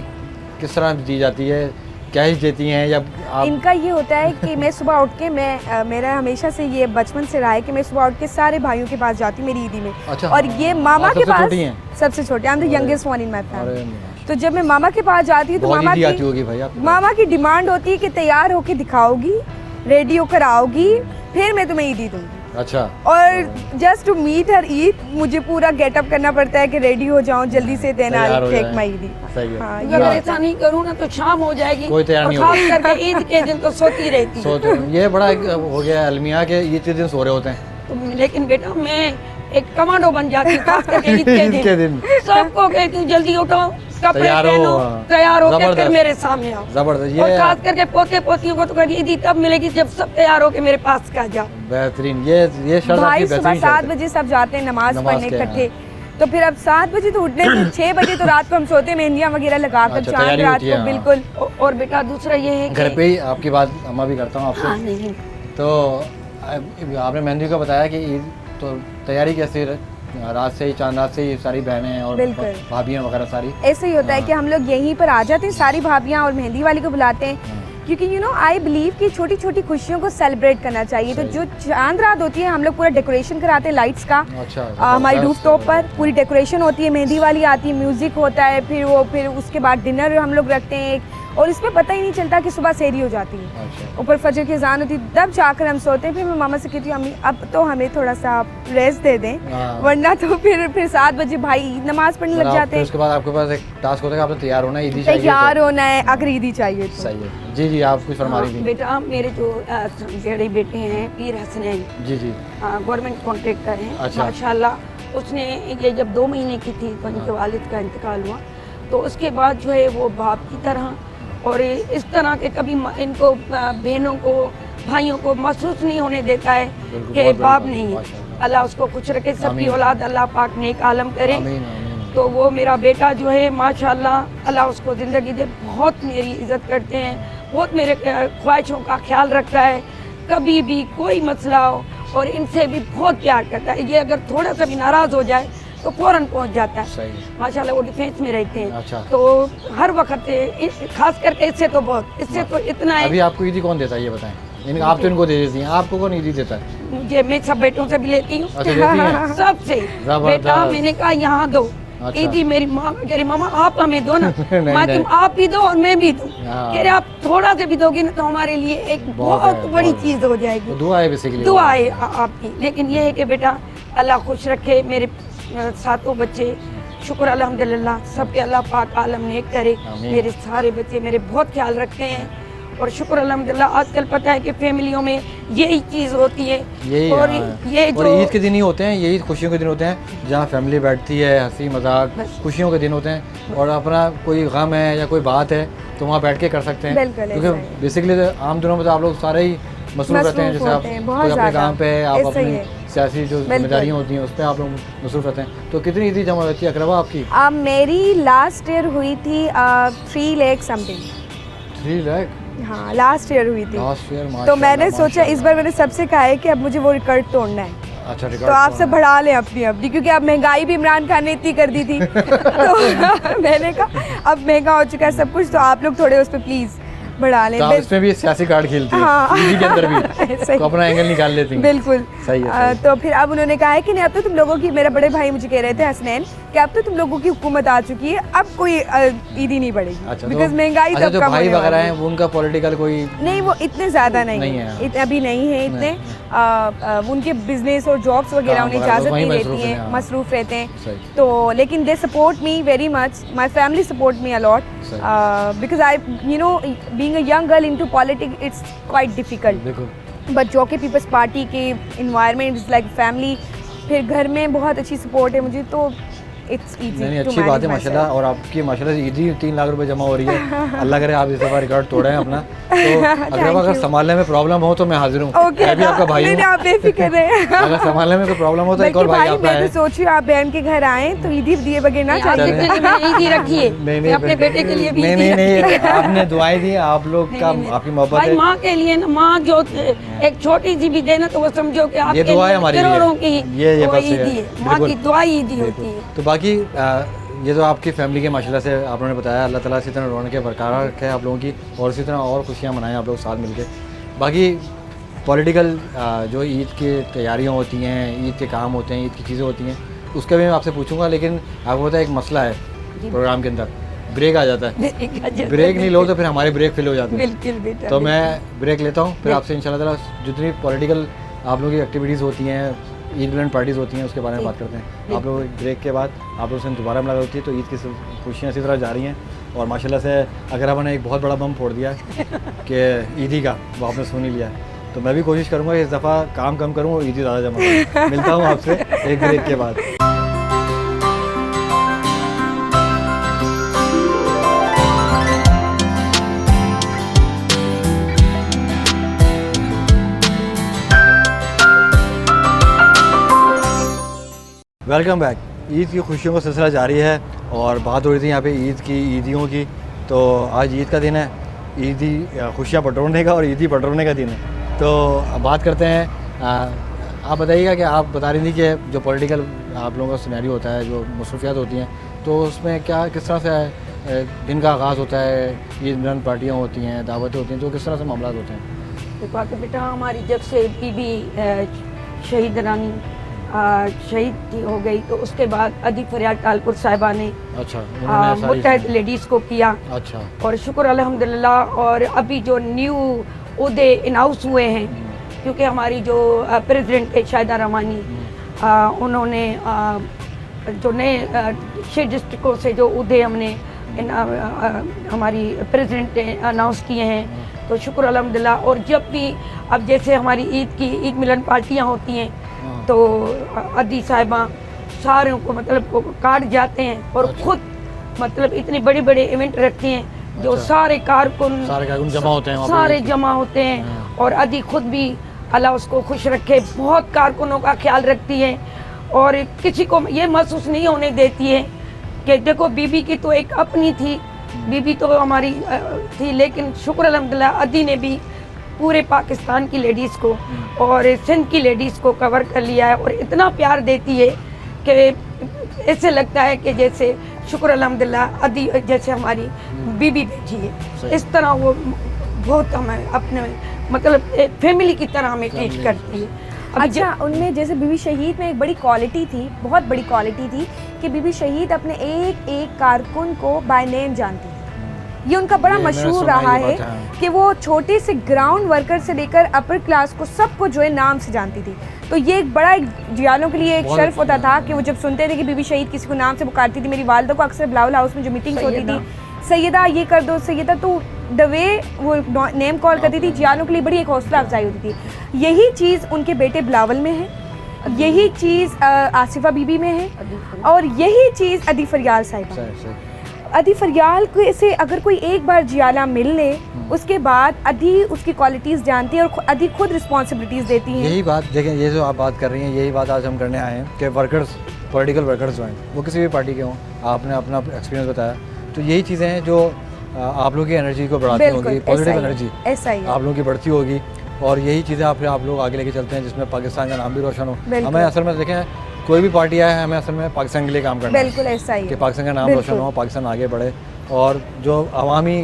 किस तरह दी जाती है, क्या ही देती हैं या आप? इनका ये होता है कि मैं सुबह उठ के मेरा हमेशा से ये बचपन से रहा है कि मैं सुबह उठ के सारे भाइयों के पास जाती हूँ मेरी ईदी में। अच्छा, और ये मामा आप के सबसे पास छोटी हैं? सबसे छोटे, आई एम द अरे, यंगेस्ट वन इन माय अरे फैमिली। तो जब मैं मामा के पास जाती हूँ तो बहुत मामा ईदी आती होगी भाई आपको। मामा की डिमांड होती है कि तैयार होके दिखाओगी, रेडी होकर आओगी, फिर मैं तुम्हें ईदी दूंगी। अच्छा। और जस्ट टू मीट हर ईद मुझे पूरा गेटअप करना पड़ता है कि रेडी हो जाऊं जल्दी से, देन तैयार आई हो टेक जाएं। माय ईदी। सही है। हाँ, अगर ऐसा नहीं करूँ ना तो शाम हो जाएगी, कोई तैयार और नहीं खास होगा। करके ईद के दिन तो सोती रहती सो तो ये बड़ा एक हो गया अलमिया के ईद के दिन सो रहे होते हैं। तो लेकिन बेटा मैं एक कमांडो बन जाती हूँ, खास करके ईद ईद के के दिन। दिन सबको कहती हूँ जल्दी उठो, कपड़े तैयार हो, पहनो, हाँ। तैयार होकर जबरदस्त। फिर मेरे सामने आओ। जबरदस्त। और ये खास करके पोते पोतियों को तो कभी ईदी तब मिलेगी जब सब तैयार होकर मेरे पास का जाओ। बेहतरीन, ये शर्त भाई आपकी सुबह बेहतरीन 7 शर्त है। बजे सब जाते हैं नमाज नमाज पढ़ने के, इकट्ठे। तो फिर अब 7 बजे तो उठने से 6 बजे तो रात को हम सोते हैं मेहंदियां वगैरह लगाकर, अच्छा, चांद तैयारी रात होती है, को हाँ। बिल्कुल। और बेटा दूसरा ये है घर कि पे ही आपकी बात अम्मा भी करता हूँ हाँ, आपसे। नहीं तो आपने मेहंदी का बताया कि ईद तो तैयारी कैसे रात से ही, चांद रात से ही सारी बहनें और बिल्कुल। भाभियाँ वगैरह सारी? ऐसे ही होता है कि हम लोग यहीं पर आ जाते हैं, सारी भाभियां और मेहंदी वाली को बुलाते हैं, क्योंकि यू नो आई बिलीव कि छोटी छोटी खुशियों को सेलिब्रेट करना चाहिए। तो सही। जो चांद रात होती है हम लोग पूरा डेकोरेशन कराते हैं लाइट्स का। अच्छा, हमारी जबरदस्त, रूफ टॉप पर जबरदस्त। पूरी डेकोरेशन होती है, मेहंदी वाली आती है, म्यूजिक होता है, फिर उसके बाद डिनर हम लोग रखते हैं एक, और इसमें पता ही नहीं चलता कि सुबह सेहरी हो जाती है। अच्छा। ऊपर फजर की अजान होती है, तब जाकर हम सोते हैं। फिर मैं मामा से कहती हूँ अम्मी अब तो हमें थोड़ा सा रेस्ट दे दें, हाँ। वरना तो फिर 7 बजे भाई ईद नमाज पढ़ने लग जाते फिर हैं। उसके बाद आपके पास एक टास्क होता है कि आपने तैयार होना है, ईदी चाहिए तैयार तो। होना है अगर ईदी चाहिए तो। सही है। जी जी, आप कुछ फरमा रही थी। बेटा मेरे जो बड़े बेटे हैं पीर हसनैन, जी जी। गवर्नमेंट कॉन्ट्रैक्टर हैं। अच्छा। माशाल्लाह उसने ये जब 2 महीने की थी तो उनके वालिद का इंतकाल हुआ, तो उसके बाद जो है वो बाप की तरह और इस तरह के कभी इनको बहनों को भाइयों को महसूस नहीं होने देता है बिल्कुल, कि बहुत बाप बड़ी नहीं बात, है। माशाल्लाह। अल्लाह उसको खुश रखे, सबकी आमीन। औलाद अल्लाह पाक नेक आलम करे। आमीन आमीन। तो वो मेरा बेटा जो है माशाल्लाह अल्लाह उसको ज़िंदगी दे, बहुत मेरी इज़्ज़त करते हैं, बहुत मेरे ख्वाहिशों का ख्याल रखता है, कभी भी कोई मसला हो और इनसे भी बहुत प्यार करता है। ये अगर थोड़ा सा भी नाराज़ हो जाए तो फ़ौरन पहुंच जाता है। सही है। माशाल्लाह वो डिफेंस में रहते हैं। अच्छा। तो हर वक्त खास करके इससे तो बहुत, इससे तो इतना है अभी आपको ईदी कौन देता है ये बताएं? आप तो इनको दे देती हैं, आपको कौन ईदी देता है? मुझे, मैं सब बेटों से भी लेती हूँ, अच्छा, लेती हैं? सबसे। जबरदस्त। बेटा मैंने कहा यहाँ दो अच्छा। ईदी, मेरी माँ कह रही मामा आप हमें दो ना। नहीं, माँ नहीं। तुम आप भी दो और मैं भी दूँ। हाँ। कह रहे आप थोड़ा से भी दोगे ना तो हमारे लिए एक बहुत बहुत है, बड़ी बहुत। चीज़ हो जाएगी। तो दुआ है बेसिकली। दुआ है आपकी। लेकिन ये है कि बेटा अल्लाह खुश रखे मेरे सातों बच्चे, शुक्र अल्हम्दुलिल्लाह सबके अल्लाह पाक आलम नेक करे। आमीन। मेरे सारे बच्चे मेरे बहुत ख्याल रखते हैं और शुक्र अल्हम्दुलिल्लाह आजकल पता है कि फैमिलियों में यही चीज़ होती है। यही और हाँ। ये और जो ईद के दिन ही होते हैं, यही खुशियों के दिन होते हैं जहाँ फैमिली बैठती है, हंसी मजाक, बस। खुशियों के दिन होते हैं। और अपना कोई गम है या कोई बात है तो वहाँ बैठ के कर सकते हैं। बिल्कुल, ऐसा क्योंकि ही। बेसिकली आम दिनों में तो आप लोग सारे ही मसरूफ रहते हैं, जैसे आप होते हैं, बहुत कोई अपने ज़्यादा। काम पे है, आप ऐसा ही अपनी है। सियासी जो बिल्कुल। जिम्मेदारियाँ होती हैं उस पर आप लोग मसरूफ रहते हैं। तो कितनी ईदी जमा होती है अकरबा आपकी? मेरी लास्ट ईयर हुई थी 3 लाख समथिंग। 3 लाख हाँ लास्ट ईयर हुई थी। Last year. तो मैंने सोचा इस बार मैंने सबसे कहा है कि अब मुझे वो रिकॉर्ड तोड़ना है। अच्छा, तो आप सब बढ़ा लें अपनी अपनी, क्योंकि अब महंगाई भी इमरान खान ने इतनी कर दी थी। तो मैंने कहा अब महंगा हो चुका है सब कुछ, तो आप लोग थोड़े उस पर प्लीज़ बढ़ा लें। तो आप इसमें भी सियासी कार्ड खेलती है हाँ। ईदी के अंदर भी ऐसा ही। तो अपना एंगल निकाल लेती हैं। बिल्कुल। सही है, सही है। तो फिर अब उन्होंने कहा है कि नहीं अब तो तुम लोगों की, मेरे बड़े भाई मुझे कह रहे थे हसनैन कि अब तो तुम लोगों की हुकूमत आ चुकी है, अब कोई ईदी नहीं बढ़ेगी। अच्छा, बिकॉज तो महंगाई अच्छा, तब जो कम भाई होने वगैरह वाली हैं वो उनका पॉलिटिकल कोई नहीं, वो इतने ज़्यादा नहीं नहीं है, है। अभी नहीं है इतने। उनके बिजनेस और जॉब्स वगैरह काम उन्हें वगैरह इजाज़त वहीं नहीं मसरूफ देती हैं, हैं, हाँ। मसरूफ़ रहते हैं। सही। तो लेकिन they support me very much, my family support me a lot, because I you know being a young girl into politics it's quite difficult. बिल्कुल। बट जो कि पीपल्स पार्टी के इन्वायरमेंट इज़ लाइक फैमिली, फिर घर में बहुत अच्छी सपोर्ट है मुझे, तो इट्स ईजी। नहीं, अच्छी बात है माशाल्लाह। और आपकी माशाल्लाह से ईदी 3 लाख रुपए जमा हो रही है। अल्लाह करे आप इस दफ़ा रिकॉर्ड तोड़ें अपना। अगर संभालने में प्रॉब्लम हो तो मैं हाजिर हूँ। मैं भी आपका भाई हूँ। आप बेफिक्र रहे। अगर संभालने में कोई प्रॉब्लम हो तो एक और भाई आपका है। मैं तो सोच रही हूँ आप बहन के घर आए तो ईदी दिए बगैर ना चाहिए। ईदी रखिए नहीं अपने बेटे के लिए भी। नहीं आपने दुआएं दी, आप लोग का आपकी मोहब्बत भाई है। माँ के लिए ना, माँ जो एक छोटी सी भी देना तो वो समझो कि आपके दुआ है हमारी करोड़ों की ये वो बस ईदी है। माँ की दुआ ईदी होती है। तो बाकी ये जो आपकी फैमिली के माशाल्लाह से आपने बताया, अल्लाह ताला इसी तरह रौनकें बरकरार रखे आप लोगों की और इसी तरह और खुशियाँ मनाएं आप लोग साथ मिलके। बाकी पॉलिटिकल जो ईद की तैयारियाँ होती हैं, ईद के काम होते हैं, ईद की चीज़ें होती हैं, उसका भी मैं आपसे पूछूंगा। लेकिन आपको पता है एक मसला है प्रोग्राम के अंदर, ब्रेक आ जाता है। ब्रेक नहीं लो तो फिर हमारे ब्रेक फेल हो जाते हैं। बिल्कुल बेटा। तो मैं ब्रेक लेता हूँ, फिर आपसे इंशाल्लाह ताला जितनी पॉलिटिकल आप लोगों की एक्टिविटीज़ होती हैं, ईद मिलन पार्टीज़ होती हैं, उसके बारे में बात करते हैं। आप लोग ब्रेक के बाद आप लोगों से दोबारा मुलाकात होती है। तो ईद की खुशियाँ इसी तरह जारी हैं और माशाल्लाह से अगर आपने एक बहुत बड़ा बम फोड़ दिया कि ईदी का, वो आपने सुन ही लिया। तो मैं भी कोशिश करूँगा इस दफ़ा काम कम करूँ और ईदी ज़्यादा जमा करूँ। मिलता हूँ आपसे एक ब्रेक के बाद। Welcome back. ईद की खुशियों का सिलसिला जारी है और बात हो रही थी यहाँ पे ईद की, ईदियों की। तो आज ईद का दिन है, ईदी खुशियाँ बटोरने का और ईदी बटोरने का दिन है। तो अब बात करते हैं, आप बताइएगा कि आप बता रही थी कि जो पॉलिटिकल आप लोगों का सिनेरियो होता है, जो मसरूफियात होती हैं, तो उसमें क्या किस तरह से दिन का आगाज़ होता है, ईद मिलन पार्टियाँ होती हैं, दावतें होती हैं, तो किस तरह से मामला होते हैं? देखो आके बेटा, हमारी जब से बीबी शहीद रानी शहीद हो गई तो उसके बाद अदी फरियाद टालपुर साहिबा ने मुत्तहद लेडीज़ को किया। अच्छा। और शुक्र अल्हम्दुलिल्लाह। और अभी जो न्यू उहदे अनाउंस हुए हैं, क्योंकि हमारी जो प्रेसिडेंट है शाहिदा रहमानी, उन्होंने जो नए 6 डिस्ट्रिक्टों से जो उहदे हमने हमारी प्रेसिडेंट ने अनाउंस किए हैं, तो शुक्र अल्हम्दुलिल्लाह। और जब भी अब जैसे हमारी ईद की ईद मिलन पार्टियाँ होती हैं तो अदी साहिबा सारों को मतलब कार्ड जाते हैं और ख़ुद मतलब इतने बड़े बड़े इवेंट रखती हैं जो सारे कारकुन जमा होते हैं, सारे जमा होते हैं। और अदी खुद भी अल्लाह उसको खुश रखे बहुत कारकुनों का ख्याल रखती है और किसी को ये महसूस नहीं होने देती है कि देखो बीबी की तो एक अपनी थी, बीबी तो हमारी थी, लेकिन शुक्र अल्हम्दुलिल्लाह अदी ने भी पूरे पाकिस्तान की लेडीज़ को और सिंध की लेडीज़ को कवर कर लिया है और इतना प्यार देती है कि ऐसे लगता है कि जैसे शुक्र अल्हम्दुलिल्लाह अदी जैसे हमारी बीबी बैठी है। इस तरह वो बहुत हमें अपने मतलब फैमिली की तरह हमें ट्रीट करती है। अच्छा, उनमें जैसे बीबी शहीद में एक बड़ी क्वालिटी थी, बहुत बड़ी क्वालिटी थी कि बीबी शहीद अपने एक एक कारकुन को बाय नेम जानती थी। ये उनका बड़ा मशहूर रहा है कि वो छोटे से ग्राउंड वर्कर से लेकर अपर क्लास को सबको जो है नाम से जानती थी। तो ये एक बड़ा जियालों के लिए एक शर्फ होता था कि वो जब सुनते थे कि बीबी शहीद किसी को नाम से पुकारती थी। मेरी वालदा को अक्सर बिलावल हाउस में जो मीटिंग्स होती थी, सैयदा ये कर दो सैयदा, तो द वे वो नेम कॉल करती थी, जियालों के लिए बड़ी एक हौसला अफजाई होती थी। यही चीज़ उनके बेटे बिलावल में है, यही चीज़ आसिफा बीबी में है और यही चीज़ अदी फरियाल साहिबा। अदी फरियाल को से अगर कोई एक बार जियाला मिल ले, उसके बाद अदी उसकी क्वालिटीज़ जानती है और अदी खुद रिस्पॉन्सिबिलिटीज़ देती हैं। यही बात देखें, ये जो आप बात कर रही हैं, यही बात आज हम करने आए हैं कि वर्कर्स, पॉलिटिकल वर्कर्स जो हैं, वो किसी भी पार्टी के हों, आपने अपना एक्सपीरियंस बताया, तो यही चीज़ें हैं जो आप लोगों की एनर्जी को बढ़ाती होगी, पॉजिटिव एनर्जी ऐसा ही आप लोगों की बढ़ती होगी और यही चीज़ें आप लोग आगे लेके चलते हैं जिसमें पाकिस्तान का नाम भी रोशन हो। हमें असल में देखें, कोई भी पार्टी आए, हमें असल में पाकिस्तान के लिए काम करना है। बिल्कुल ऐसा ही कि पाकिस्तान का नाम रोशन हो, पाकिस्तान आगे बढ़े और जो अवामी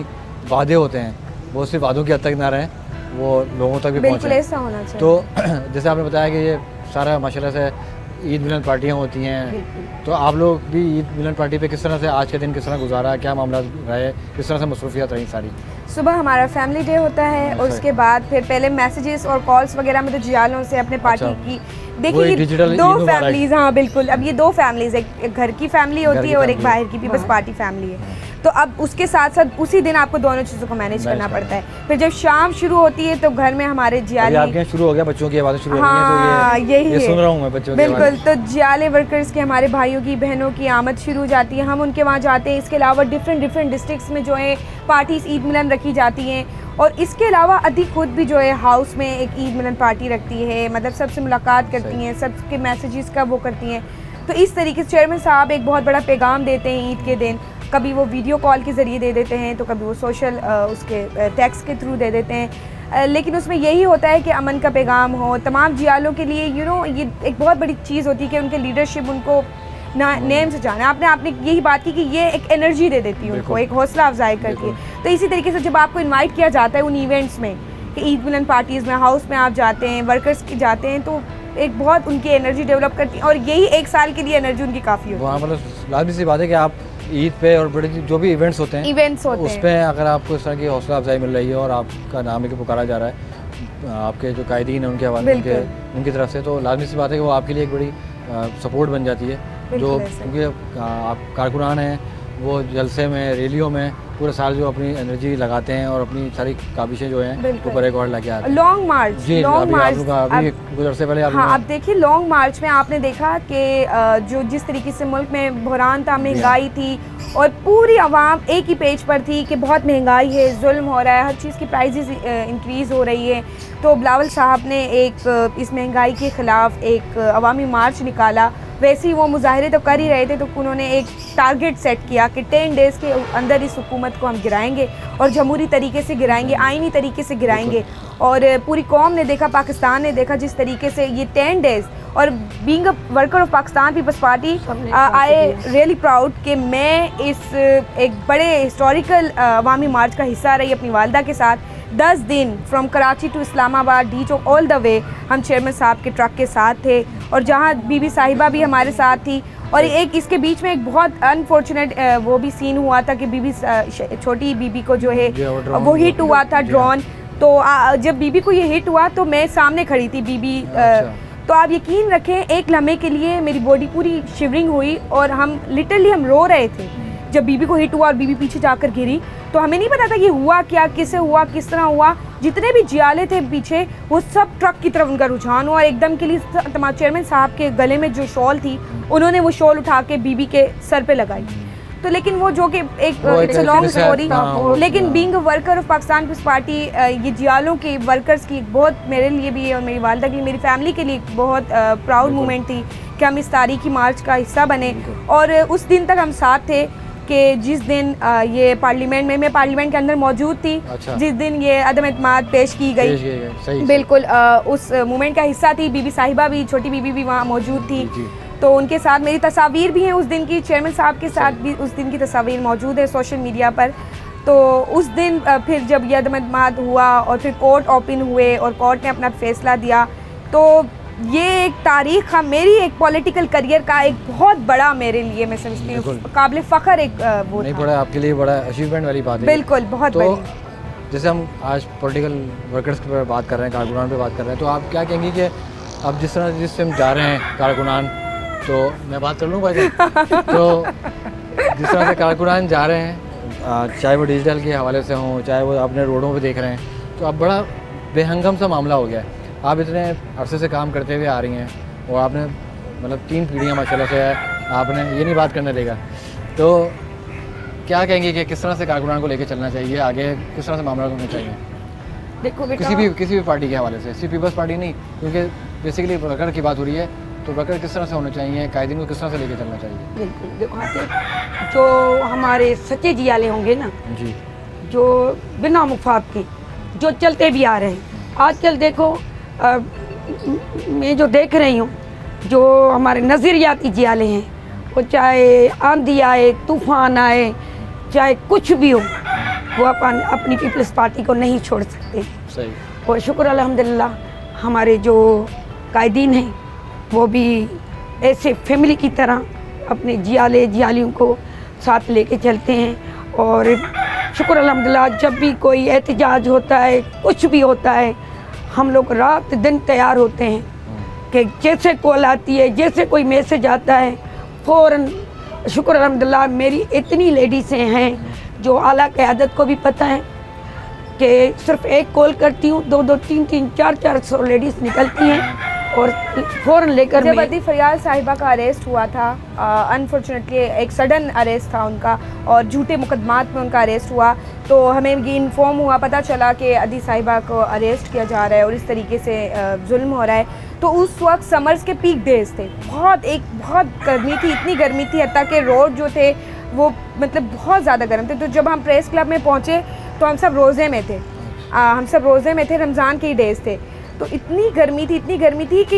वादे होते हैं वो सिर्फ वादों की हद तक ना रहें, वो लोगों तक भी पहुँचे। ऐसा होना चाहिए। तो जैसे आपने बताया कि ये सारा माशाल्लाह से ईद मिलन पार्टियाँ होती हैं, तो आप लोग भी ईद मिलन पार्टी पे किस तरह से आज के दिन किस तरह गुजारा, क्या मामला रहे, किस तरह से मसरूफियात रही सारी? सुबह हमारा फैमिली डे होता है और उसके बाद फिर पहले मैसेजेस और कॉल्स वगैरह में तो जियालों से अपने पार्टी की देखिए 2 फैमिलीज, हाँ बिल्कुल, अब ये 2 फैमिलीज, एक घर की फैमिली होती है और एक बाहर की भी बस पार्टी फैमिली है। तो अब उसके साथ साथ उसी दिन आपको दोनों चीज़ों को मैनेज करना पड़ता है। फिर जब शाम शुरू होती है तो घर में हमारे जियाले, आपके शुरू हो गया, बच्चों की आवाज़ें शुरू हो गई हैं, तो ये सुन रहा हूँ मैं बच्चों की बिल्कुल। तो जियाले वर्कर्स के हमारे भाइयों की बहनों की आमद शुरू हो जाती है, हम उनके वहाँ जाते हैं। इसके अलावा डिफरेंट डिस्ट्रिक्ट्स में जो है पार्टीज ईद मिलन रखी जाती हैं और इसके अलावा अदी खुद भी जो है हाउस में एक ईद मिलन पार्टी रखती है, मतलब सबसे मुलाकात करती हैं, सबके मैसेजेस का वो करती हैं। तो इस तरीके से चेयरमैन साहब एक बहुत बड़ा पैगाम देते हैं ईद के दिन। कभी वो वीडियो कॉल के ज़रिए दे देते हैं, तो कभी वो सोशल उसके टेक्स्ट के थ्रू दे देते हैं, लेकिन उसमें यही होता है कि अमन का पैगाम हो तमाम जियालों के लिए। ये एक बहुत बड़ी चीज़ होती है कि उनके लीडरशिप उनको ना नेम से जाना। आपने यही बात की कि ये एक एनर्जी दे देती है उनको, एक हौसला अफजाई करती है। तो इसी तरीके से जब आपको इनवाइट किया जाता है उन इवेंट्स में कि ईद मिलन पार्टीज़ में, हाउस में आप जाते हैं, वर्कर्स की जाते हैं, तो एक बहुत उनकी एनर्जी डेवलप करती है और यही एक साल के लिए एनर्जी उनकी काफ़ी होती है। वहाँ मतलब लाजमी सी बात है कि आप ईद पे और बड़े जो भी इवेंट्स होते हैं उस पर अगर आपको इस तरह की हौसला अफजाई मिल रही है और आपका नाम लेके पुकारा जा रहा है आपके जो कायदीन हैं उनके हवाले उनकी तरफ से, तो लाजमी सी बात है कि वो आपके लिए एक बड़ी सपोर्ट बन जाती है। जो क्योंकि आप कारकुनान हैं वो जलसे में, रैलियों में पूरे साल जो अपनी एनर्जी लगाते हैं और अपनी सारी काबिशें जो हैं वो पर रिकॉर्ड लेके आते हैं। लॉन्ग मार्च अभी गुजर से पहले हाँ, आप देखिए लॉन्ग मार्च में आपने देखा कि जो जिस तरीके से मुल्क में बहरान था, महंगाई थी और पूरी आवाम एक ही पेज पर थी कि बहुत महंगाई है, जुल्म हो रहा है, हर चीज़ की प्राइजेस इंक्रीज़ हो रही है। तो बिलावल साहब ने एक इस महंगाई के ख़िलाफ़ एक अवामी मार्च निकाला। वैसे ही वो मुजाहरे तो कर ही रहे थे, तो उन्होंने एक टारगेट सेट किया कि 10 डेज़ के अंदर इस हुकूमत को हम गिराएंगे और जमहूरी तरीके से गिराएंगे, आइनी तरीके से गिराएंगे। और पूरी कौम ने देखा, पाकिस्तान ने देखा जिस तरीके से ये 10 डेज़। और being a worker of Pakistan Peoples Party I really proud कि मैं इस एक बड़े हिस्टोरिकल अवामी मार्च का हिस्सा रही अपनी वालदा के साथ। 10 दिन from Karachi to Islamabad, D Chowk, all the way हम चेयरमैन साहब के ट्रक के साथ थे और जहाँ बीबी साहिबा भी हमारे साथ थी। और एक इसके बीच में एक बहुत अनफॉर्चुनेट वो भी सीन हुआ था कि बीबी छोटी बीबी को जो है वो हिट हुआ था ड्रोन। तो जब बीबी को ये हिट हुआ तो मैं सामने खड़ी थी बीबी। तो आप यकीन रखें एक लम्हे के लिए मेरी बॉडी पूरी शिवरिंग हुई और हम लिटरली हम रो रहे थे जब बीबी को हिट हुआ और बीबी पीछे जाकर गिरी। तो हमें नहीं पता था कि हुआ क्या, किसे हुआ, किस तरह हुआ। जितने भी जियाले थे पीछे वो सब ट्रक की तरफ उनका रुझान हुआ। एकदम के लिए तमाम चेयरमैन साहब के गले में जो शॉल थी उन्होंने वो शॉल उठा के बीबी के सर पे लगाई। तो लेकिन वो जो कि एक इट्स अ लॉन्ग स्टोरी, लेकिन being a worker of Pakistan Peoples Party ये जियालों के वर्कर्स की बहुत मेरे लिए भी और मेरी वालदा के लिए, मेरी फैमिली के लिए बहुत प्राउड मोमेंट थी कि हम इस तारीखी मार्च का हिस्सा बने। और उस दिन तक हम साथ थे कि जिस दिन ये पार्लियामेंट में, मैं पार्लियामेंट के अंदर मौजूद थी। अच्छा। जिस दिन ये अदम एतमाद पेश की गई, बिल्कुल उस मूवमेंट का हिस्सा थी। बीबी साहिबा भी, छोटी बीबी भी वहाँ मौजूद थी। तो उनके साथ मेरी तस्वीर भी हैं उस दिन की, चेयरमैन साहब के साथ भी उस दिन की तस्वीर मौजूद है सोशल मीडिया पर। तो उस दिन फिर जब ये अदम एतमाद हुआ और फिर कोर्ट ओपन हुए और कोर्ट ने अपना फैसला दिया, तो ये एक तारीख का, मेरी एक पॉलिटिकल करियर का एक बहुत बड़ा, मेरे लिए मैं समझती हूँ काबिल फ़ख्र एक वो नहीं पड़ा आपके लिए, बड़ा अचीवमेंट वाली बात है। बिल्कुल, बहुत तो बड़ी। जैसे हम आज पॉलिटिकल वर्कर्स पे बात कर रहे हैं, कारकुनान पे बात कर रहे हैं, तो आप क्या कहेंगी कि अब जिस तरह जिससे हम जा रहे हैं कारकुनान, तो मैं बात कर लूँ भाई तो जिस तरह से कारकुनान जा रहे हैं, चाहे वो डिजिटल के हवाले से हों, चाहे वो अपने रोडों पे देख रहे हैं, तो अब बड़ा बेहंगम सा मामला हो गया है। आप इतने अरसे से काम करते हुए आ रही हैं और आपने मतलब 3 पीढ़ियाँ माशाल्लाह से है, आपने ये नहीं बात करने देगा, तो क्या कहेंगे कि किस तरह से कारकुनान को लेकर चलना चाहिए आगे, किस तरह से मामला होना चाहिए? देखो बेटा, किसी भी पार्टी के हवाले से, सिर्फ पीपल्स पार्टी नहीं, क्योंकि बेसिकली वर्कर की बात हो रही है, तो वर्कर किस तरह से होने चाहिए, कायदीन को किस तरह से लेकर चलना चाहिए? बिल्कुल, देखो आसिफ, जो हमारे सच्चे जियाले होंगे ना जी, जो बिना मुफाद के जो चलते भी आ रहे हैं, आजकल देखो मैं जो देख रही हूँ, जो हमारे नज़रियाती जियाले हैं, वो चाहे आंधी आए, तूफ़ान आए, चाहे कुछ भी हो, वो अपनी पीपल्स पार्टी को नहीं छोड़ सकते। सही। और शुक्र अल्हम्दुलिल्लाह हमारे जो कायदीन हैं वो भी ऐसे फैमिली की तरह अपने जियालियों को साथ लेके चलते हैं। और शुक्र अल्हम्दुलिल्लाह जब भी कोई एहतजाज होता है, कुछ भी होता है, हम लोग रात दिन तैयार होते हैं कि जैसे कॉल आती है, जैसे कोई मैसेज आता है, फ़ौरन शुक्र अल्हम्दुलिल्लाह मेरी इतनी लेडीज़ें हैं जो आला क़यादत को भी पता है कि सिर्फ एक कॉल करती हूँ 2-2, 3-3, 4-400 लेडीज़ निकलती हैं और फ़ौरन लेकर जब मैं अदी फरियाद साहिबा का अरेस्ट हुआ था, अनफॉर्चुनेटली एक सडन अरेस्ट था उनका और झूठे मुकदमात में उनका अरेस्ट हुआ, तो हमें ये इन्फॉर्म हुआ, पता चला कि अदी साहिबा को अरेस्ट किया जा रहा है और इस तरीके से जुल्म हो रहा है। तो उस वक्त समर्स के पीक डेज थे, बहुत गर्मी थी, इतनी गर्मी थी हत्ता कि रोड जो थे वो मतलब बहुत ज़्यादा गर्म थे। तो जब हम प्रेस क्लब में पहुँचे तो हम सब रोज़े में थे, रमज़ान के ही डेज़ थे। तो इतनी गर्मी थी कि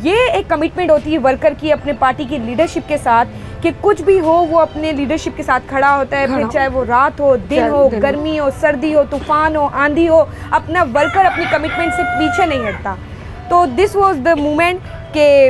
ये एक कमिटमेंट होती है वर्कर की अपने पार्टी की लीडरशिप के साथ कि कुछ भी हो वो अपने लीडरशिप के साथ खड़ा होता है, फिर चाहे वो रात हो, दिन हो, गर्मी हो, सर्दी हो, तूफ़ान हो, आंधी हो, अपना वर्कर अपनी कमिटमेंट से पीछे नहीं हटता। तो दिस वॉज द मोमेंट के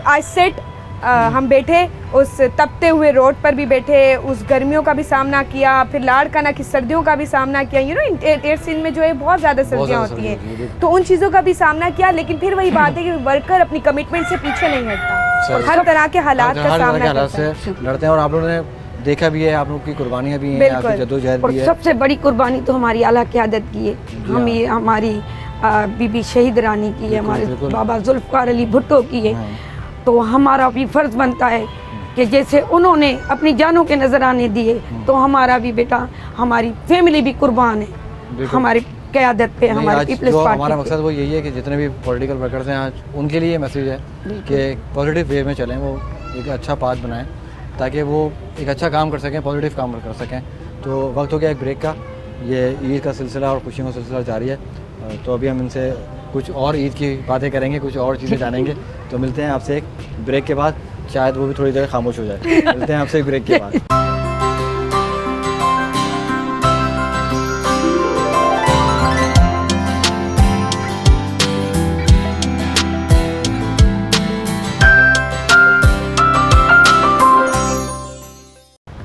आई सेट हम बैठे उस तपते हुए रोड पर भी बैठे, उस गर्मियों का भी सामना किया, फिर लाड़काना की सर्दियों का भी सामना किया। एयर सिंध में जो है बहुत ज़्यादा सर्दियाँ होती हैं, तो उन चीज़ों का भी सामना किया। लेकिन फिर वही बात है कि वर्कर अपनी कमिटमेंट से पीछे नहीं हटता और हर तरह के हालात का सामना करता है, लड़ते हैं। और आप लोगों ने देखा भी है, आप लोगों की कुर्बानियाँ भी हैं, आपकी जद्दोजहद भी है। सबसे बड़ी कुर्बानी तो हमारी आला क़यादत की है, हमारी बीबी शहीद रानी की है, हमारे बाबा जुल्फ़कार अली भुट्टो की है। तो हमारा भी फ़र्ज़ बनता है कि जैसे उन्होंने अपनी जानों के नजराने दिए, तो हमारा भी बेटा, हमारी फैमिली भी कुर्बान है हमारी क़यादत पे, हमारी पीपल्स पार्टी। हमारा मकसद वो यही है कि जितने भी पॉलिटिकल वर्कर्स हैं आज उनके लिए मैसेज है कि पॉजिटिव वे में चलें, वो एक अच्छा पाथ बनाएं ताकि वो एक अच्छा काम कर सकें, पॉजिटिव काम कर सकें। तो वक्त हो गया एक ब्रेक का, ये ईद का सिलसिला और खुशियों का सिलसिला जारी है। तो अभी हम इनसे कुछ और ईद की बातें करेंगे, कुछ और चीज़ें जानेंगे। तो मिलते हैं आपसे एक ब्रेक के बाद, शायद वो भी थोड़ी देर खामोश हो जाए। मिलते हैं आपसे एक ब्रेक के बाद।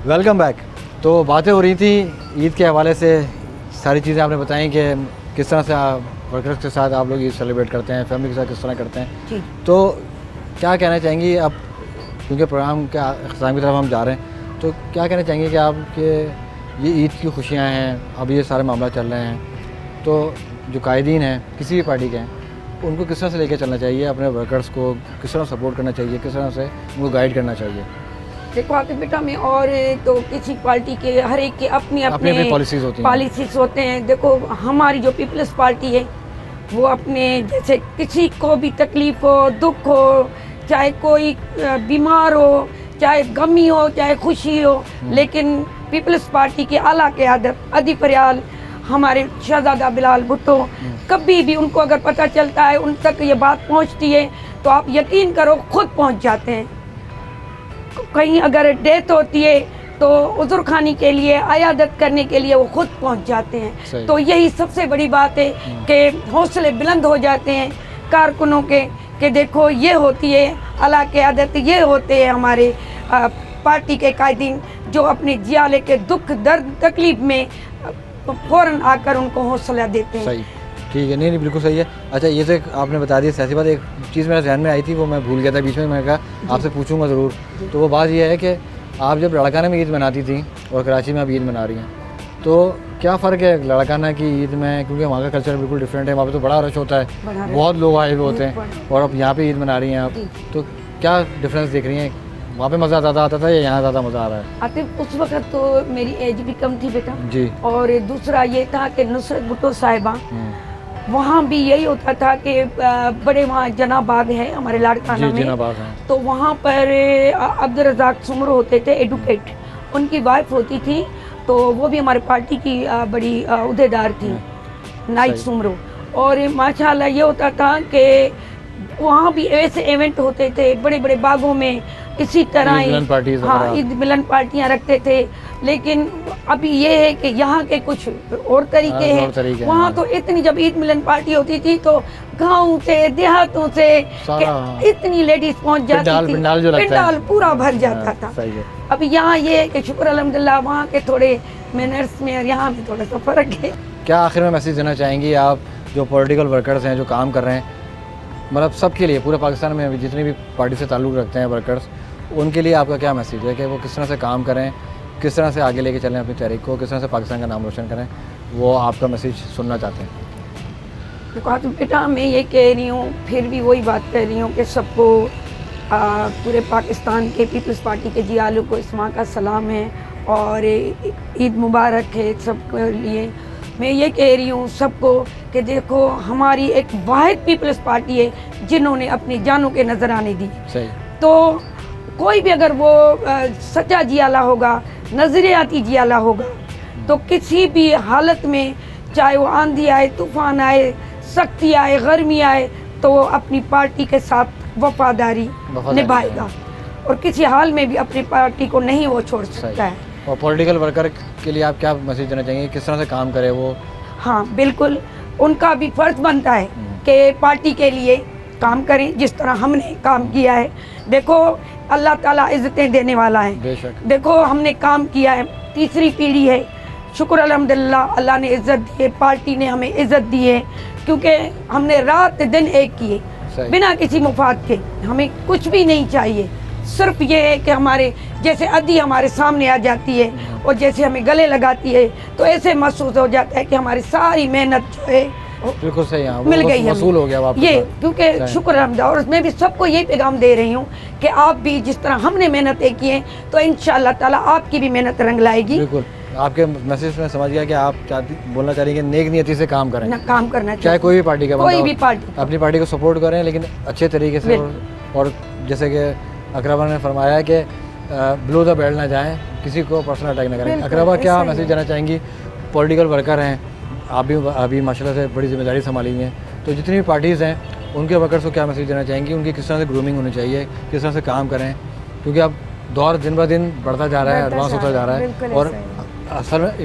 Welcome back. तो बातें हो रही थी ईद के हवाले से, सारी चीज़ें आपने बताई कि किस तरह से आप वर्कर्स के साथ आप लोग ईद सेलिब्रेट करते हैं, फैमिली के साथ किस तरह करते हैं। तो क्या कहना चाहेंगी अब, क्योंकि प्रोग्राम के अख्ताम की तरफ हम जा रहे हैं, तो क्या कहना चाहेंगे कि आपके ये ईद की खुशियाँ हैं, अब ये सारे मामला चल रहे हैं, तो जो कायदीन हैं किसी भी पार्टी के हैं, उनको किस तरह से लेकर चलना चाहिए, अपने वर्कर्स को किस तरह सपोर्ट करना चाहिए, किस तरह से उनको गाइड करना चाहिए? देखो आके बेटा, मैं और तो किसी पार्टी के हर एक के अपनी पॉलिसीज होते हैं। देखो हमारी जो पीपल्स पार्टी है वो अपने जैसे किसी को भी तकलीफ़ हो, दुख हो, चाहे कोई बीमार हो, चाहे गमी हो, चाहे खुशी हो, लेकिन पीपल्स पार्टी की आला क़यादत अदी फरियाद, हमारे शहजादा बिलाल भुट्टो, कभी भी उनको अगर पता चलता है, उन तक ये बात पहुंचती है, तो आप यकीन करो खुद पहुंच जाते हैं। कहीं अगर डेथ होती है तो उज़ुर खानी के लिए, अयादत करने के लिए वो खुद पहुंच जाते हैं। तो यही सबसे बड़ी बात है कि हौसले बुलंद हो जाते हैं कारकुनों के कि देखो ये होती है आला क़यादत, ये होते हैं हमारे पार्टी के कायदीन जो अपने जियाले के दुख दर्द तकलीफ़ में फ़ौरन आकर उनको हौसला देते हैं। सही, ठीक है, नहीं बिल्कुल सही है। अच्छा, ये तो आपने बता दिया सियासी बात, एक चीज़ मेरे जहन में आई थी वो मैं भूल गया था बीच में, मैंने कहा आपसे पूछूंगा ज़रूर। तो वो बात ये है कि आप जब लड़काना में ईद मनाती थी और कराची में आप ईद मना रही हैं, तो क्या फ़र्क है लड़काना की ईद में, क्योंकि वहाँ का कल्चर बिल्कुल डिफरेंट है, वहाँ पे तो बड़ा रश होता है, बहुत लोग आए हुए होते हैं, और अब यहाँ पे ईद मना रही हैं आप, तो क्या डिफरेंस देख रही हैं? वहाँ पे मज़ा ज़्यादा आता था या यहाँ ज़्यादा मज़ा आ रहा है? आतिफ, उस वक्त तो मेरी एज भी कम थी बेटा जी, और दूसरा ये था कि नुसरत भुट्टो साहिबा, वहाँ भी यही होता था कि बड़े वहाँ जना बाग है हमारे लाड़काना में, तो वहाँ पर अब्दुल रज़ाक सुमरो होते थे एडवोकेट, उनकी वाइफ होती थी, तो वो भी हमारी पार्टी की बड़ी उहदेदार थी, नाइट सुमरो। और माशाल्लाह ये होता था कि वहाँ भी ऐसे इवेंट होते थे बड़े बड़े बागों में, इसी तरह ही हाँ ईद मिलन पार्टियाँ रखते थे। लेकिन अभी ये है कि यहाँ के कुछ और तरीके हैं, वहाँ तो इतनी जब ईद मिलन पार्टी होती थी तो गाँव से देहातों से इतनी लेडीज पहुँच जाती थी, पंडाल पूरा भर जाता था। अभी यहाँ ये है कि शुक्र अल्हम्दुलिल्लाह वहाँ के थोड़े मैनर्स में और यहाँ में थोड़ा सा फ़र्क है। क्या आखिर में मैसेज देना चाहेंगी आप जो पॉलिटिकल वर्कर्स हैं जो काम कर रहे हैं, मतलब सबके लिए, पूरे पाकिस्तान में जितने भी पार्टी से ताल्लुक़ रखते हैं वर्कर्स, उनके लिए आपका क्या मैसेज है कि वो किस तरह से काम करें, किस तरह से आगे लेके चलें अपनी तहरीक को, किस तरह से पाकिस्तान का नाम रोशन करें, वो आपका मैसेज सुनना चाहते हैं? कहा तो बेटा मैं ये कह रही हूँ, फिर भी वही बात कह रही हूँ कि सबको पूरे पाकिस्तान के पीपल्स पार्टी के जियालों को इस माह का सलाम है और ईद मुबारक है सबके लिए। मैं ये कह रही हूँ सबको कि देखो हमारी एक वाहिद पीपल्स पार्टी है जिन्होंने अपनी जानों के नजराने दी। सही। तो कोई भी अगर वो सच्चा जियाला होगा, नजरियाती जियाला होगा, तो किसी भी हालत में चाहे वो आंधी आए, तूफान आए, सख्ती आए, गर्मी आए, तो वो अपनी पार्टी के साथ वफादारी निभाएगा और किसी हाल में भी अपनी पार्टी को नहीं वो छोड़ सकता है। और पॉलिटिकल वर्कर के लिए आप क्या मैसेज देना चाहेंगे, किस तरह से काम करे वो? हाँ बिल्कुल, उनका भी फर्ज बनता है कि पार्टी के लिए काम करें जिस तरह हमने काम किया है। देखो अल्लाह ताला इज़्ज़तें देने वाला है। बेशक। देखो हमने काम किया है, तीसरी पीढ़ी है, शुक्र अल्हम्दुलिल्लाह अल्लाह ने इज़्ज़त दी है, पार्टी ने हमें इज़्ज़त दी है क्योंकि हमने रात दिन एक किए बिना किसी मुफाद के। हमें कुछ भी नहीं चाहिए, सिर्फ ये है कि हमारे जैसे अदी हमारे सामने आ जाती है और जैसे हमें गले लगाती है तो ऐसे महसूस हो जाता है कि हमारी सारी मेहनत जो है बिल्कुल सही है, मिल गई है, वसूल हो गया वापस। ये क्योंकि शुक्र अल्हम्दुलिल्लाह। और मैं भी सबको यही पैगाम दे रही हूँ कि आप भी जिस तरह हमने मेहनतें की हैं तो इंशाअल्लाह ताला आपकी भी मेहनत रंग लाएगी। बिल्कुल, आपके मैसेज में समझ गया कि आप बोलना चाह रही हैं कि नेक नियति से काम करें, काम करना चाहिए, चाहे कोई भी पार्टी का, कोई भी पार्टी अपनी पार्टी को सपोर्ट करें लेकिन अच्छे तरीके से। और जैसे कि अकरबा ने फरमाया कि बिलो द बेल्ट ना जाएं, किसी को पर्सनल अटैक ना करें। अकरबा क्या मैसेज देना चाहेंगी? पॉलिटिकल वर्कर हैं, आप भी अभी माशाल्लाह से बड़ी जिम्मेदारी संभाली हुई हैं, तो जितनी भी पार्टीज़ हैं उनके वर्कर्स को क्या मैसेज देना चाहेंगी? उनकी किस तरह से ग्रूमिंग होनी चाहिए, किस तरह से काम करें, क्योंकि अब दौर दिन ब दिन बढ़ता जा रहा है, एडवांस होता जा रहा है और असल में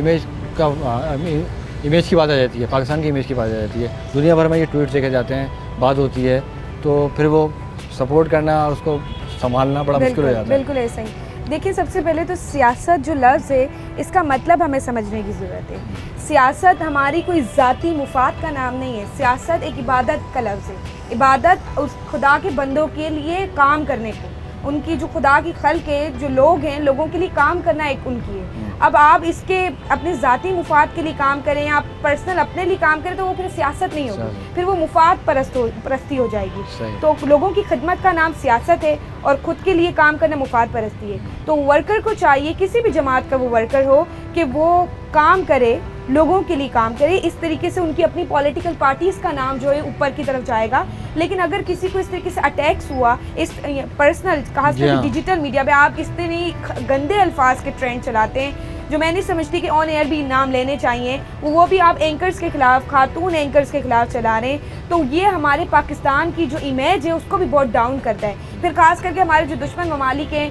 इमेज की बात आ जाती है, पाकिस्तान की इमेज की बात आ जाती है। दुनिया भर में ये ट्वीट देखे जाते हैं, बात होती है, तो फिर वो सपोर्ट करना और उसको संभालना बड़ा मुश्किल हो जाता है। बिल्कुल ऐसा ही। देखिए सबसे पहले तो सियासत जो लफ्ज़ है इसका मतलब हमें समझने की ज़रूरत है। सियासत हमारी कोई ज़ाती मुफाद का नाम नहीं है, सियासत एक इबादत का लफ्ज़ है। इबादत उस खुदा के बंदों के लिए काम करने को, उनकी जो खुदा की खल्क है, जो लोग हैं, लोगों के लिए काम करना एक उनकी है। अब आप इसके अपने ज़ाती मुफाद के लिए काम करें, आप पर्सनल अपने लिए काम करें तो वो फिर सियासत नहीं होगी, फिर वो मुफाद परस्ती हो जाएगी। तो लोगों की खिदमत का नाम सियासत है और ख़ुद के लिए काम करना मुफाद परस्ती है। तो वर्कर को चाहिए, किसी भी जमात का वो वर्कर हो, कि वो काम करे, लोगों के लिए काम करे। इस तरीके से उनकी अपनी पॉलिटिकल पार्टीज़ का नाम जो है ऊपर की तरफ जाएगा। लेकिन अगर किसी को इस तरीके से अटैक्स हुआ, इस पर्सनल खासकर डिजिटल मीडिया में आप इस तरह गंदे अल्फाज के ट्रेंड चलाते हैं जो मैं नहीं समझती कि ऑन एयर भी नाम लेने चाहिए, वो भी आप एंकर्स के खिलाफ, खातून एंकर्स के खिलाफ चला रहे हैं, तो ये हमारे पाकिस्तान की जो इमेज है उसको भी बहुत डाउन करता है। फिर खास करके हमारे जो दुश्मन ममालिक हैं,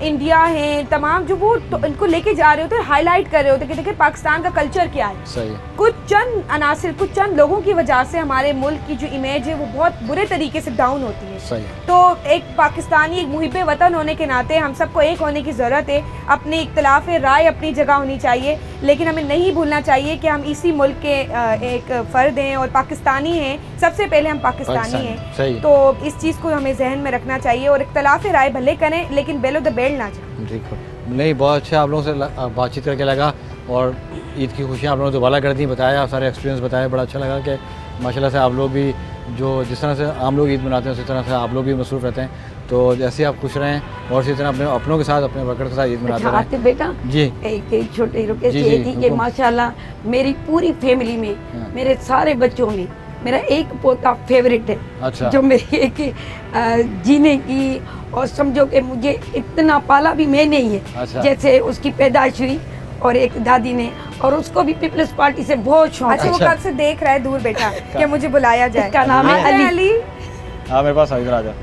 इंडिया हैं, तमाम जो वो तो इनको लेके जा रहे होते हैं, हाईलाइट कर रहे होते कि देखिए पाकिस्तान का कल्चर क्या है। सही। कुछ चंद अनासिर, कुछ चंद लोगों की वजह से हमारे मुल्क की जो इमेज है वो बहुत बुरे तरीके से डाउन होती है। सही। तो एक पाकिस्तानी, एक मुहिब्बे वतन होने के नाते हम सबको एक होने की ज़रूरत है। अपने इख्तिलाफ राय अपनी जगह होनी चाहिए, लेकिन हमें नहीं भूलना चाहिए कि हम इसी मुल्क के एक फ़र्द हैं और पाकिस्तानी हैं। सबसे पहले हम पाकिस्तानी हैं, तो इस चीज़ को हमें जहन में रखना चाहिए और इख्तिलाफ राय भले करें लेकिन बेलो द बेल्ट ना जाए। ठीक है, नहीं बहुत अच्छा आप लोगों से बातचीत करके लगा और ईद की खुशियाँ आप लोगों ने दोबारा कर दी, बताया, सारे एक्सपीरियंस बताया, बड़ा अच्छा लगा कि माशाल्लाह से आप लोग भी जो जिस तरह से आम लोग ईद मनाते हैं उसी तरह से आप लोग भी मसरूफ़ रहते हैं। तो जैसे आप खुश रहें और इसी तरह अपनों के साथ, अपने वर्कर के साथ ईद मनाते रहें। बेटा जी एक छोटे रुके थी कि माशाल्लाह मेरी पूरी फैमिली में, मेरे सारे बच्चों में मेरा एक पोता फेवरेट है। अच्छा। जो मेरी एक जीने की और समझो कि मुझे इतना पाला भी मैं नहीं है। अच्छा। जैसे उसकी पैदाइश हुई और एक दादी ने, और उसको भी पीपल्स पार्टी से बहुत शौक। अच्छा, वो कब से देख रहा है दूर बेटा कि मुझे बुलाया जाए। इसका नाम है अली। हाँ मेरे पास इधर आ जाओ।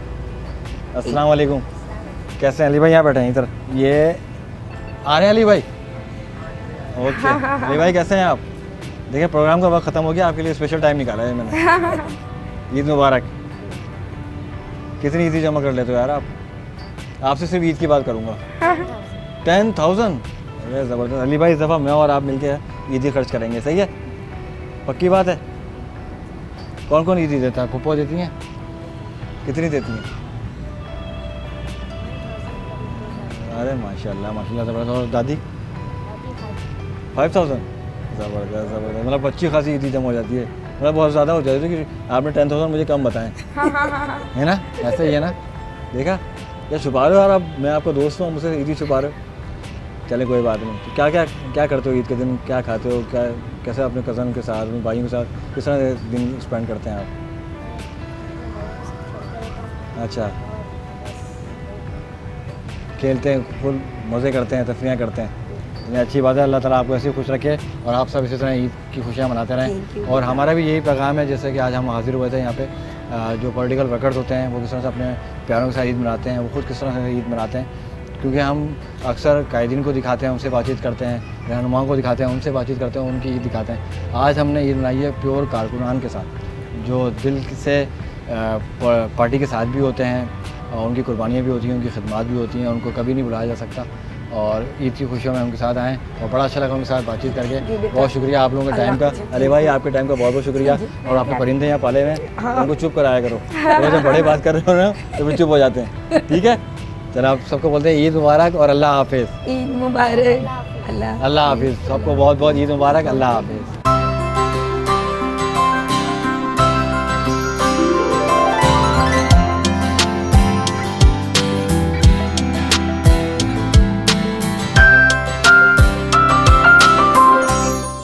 अस्सलाम वालेकुम, कैसे हैं अली भाई? यहाँ बैठे हैं इधर, ये आ रहे हैं अली भाई। ओके अली भाई कैसे हैं आप? देखिए प्रोग्राम का वक्त ख़त्म हो गया, आपके लिए स्पेशल टाइम निकाला है मैंने। ईद मुबारक। कितनी ईदी जमा कर लेते हो यार आप? आपसे सिर्फ ईद की बात करूँगा। 10,000। अरे ज़बरदस्त अली भाई, इस दफ़ा मैं और आप मिलके ईदी खर्च करेंगे, सही है? पक्की बात है? कौन कौन ईदी देता है? पप्पो देती हैं? कितनी देती हैं? अरे माशाल्लाह माशाल्लाह ज़बरदस्त। और दादी? 5,000। ज़बरदस्त ज़बरदस्त, मतलब अच्छी खासी ईदी जमा हो जाती है। मतलब बहुत ज़्यादा हो जाती है कि आपने 10,000 मुझे कम बताएं, है ना, ऐसा ही है ना, देखा, या छुपा रहे हो यार, अब मैं आपका दोस्त हूँ, मुझसे ईद ही छुपा रहे हो। चले कोई बात नहीं। तो क्या करते हो ईद के दिन, क्या खाते हो, क्या कैसे अपने कज़न के साथ, अपने भाइयों के साथ किस तरह दिन स्पेंड करते हैं आप? अच्छा, खेलते हैं, फुल मज़े करते हैं, तफरियाँ करते हैं। ये अच्छी बात है, अल्लाह ताला आपको ऐसे ही खुश रखे और आप सब इसी तरह ईद की खुशियाँ मनाते Thank रहें। you. और हमारा भी यही पैगाम है, जैसे कि आज हम हाज़िर हुए थे यहाँ पे, जो पॉलिटिकल वर्कर्स होते हैं वो किस तरह से अपने प्यारों के साथ ईद मनाते हैं, वो खुद किस तरह से ईद मनाते हैं, क्योंकि हम अक्सर कायदीन को दिखाते हैं, उनसे बातचीत करते हैं, रहनुमाओं को दिखाते हैं, उनसे बातचीत करते हैं, उनकी ईद दिखाते हैं। आज हमने ईद मनाई है प्योर कारकुनान के साथ, जो दिल से पार्टी के साथ भी होते हैं, और उनकी कुर्बानियाँ भी होती हैं, उनकी खिदमत भी होती हैं, उनको कभी नहीं भुलाया जा सकता। और ईद की खुशियों में उनके साथ आएँ और बड़ा अच्छा लगा उनके साथ बातचीत करके। बहुत शुक्रिया आप लोगों के टाइम का। अरे भाई, आपके टाइम का बहुत बहुत शुक्रिया। और आपने परिंदे यहाँ पाले हुए हैं, उनको चुप कराया करो, तो जब बड़े बात कर रहे हो ना तो फिर चुप हो जाते हैं, ठीक है। चलो, आप सबको बोलते हैं ईद मुबारक और अल्लाह हाफिज़। ईद मुबारक। अल्लाह अल्लाह हाफिज़, सबको बहुत बहुत ईद मुबारक, अल्लाह हाफिज़।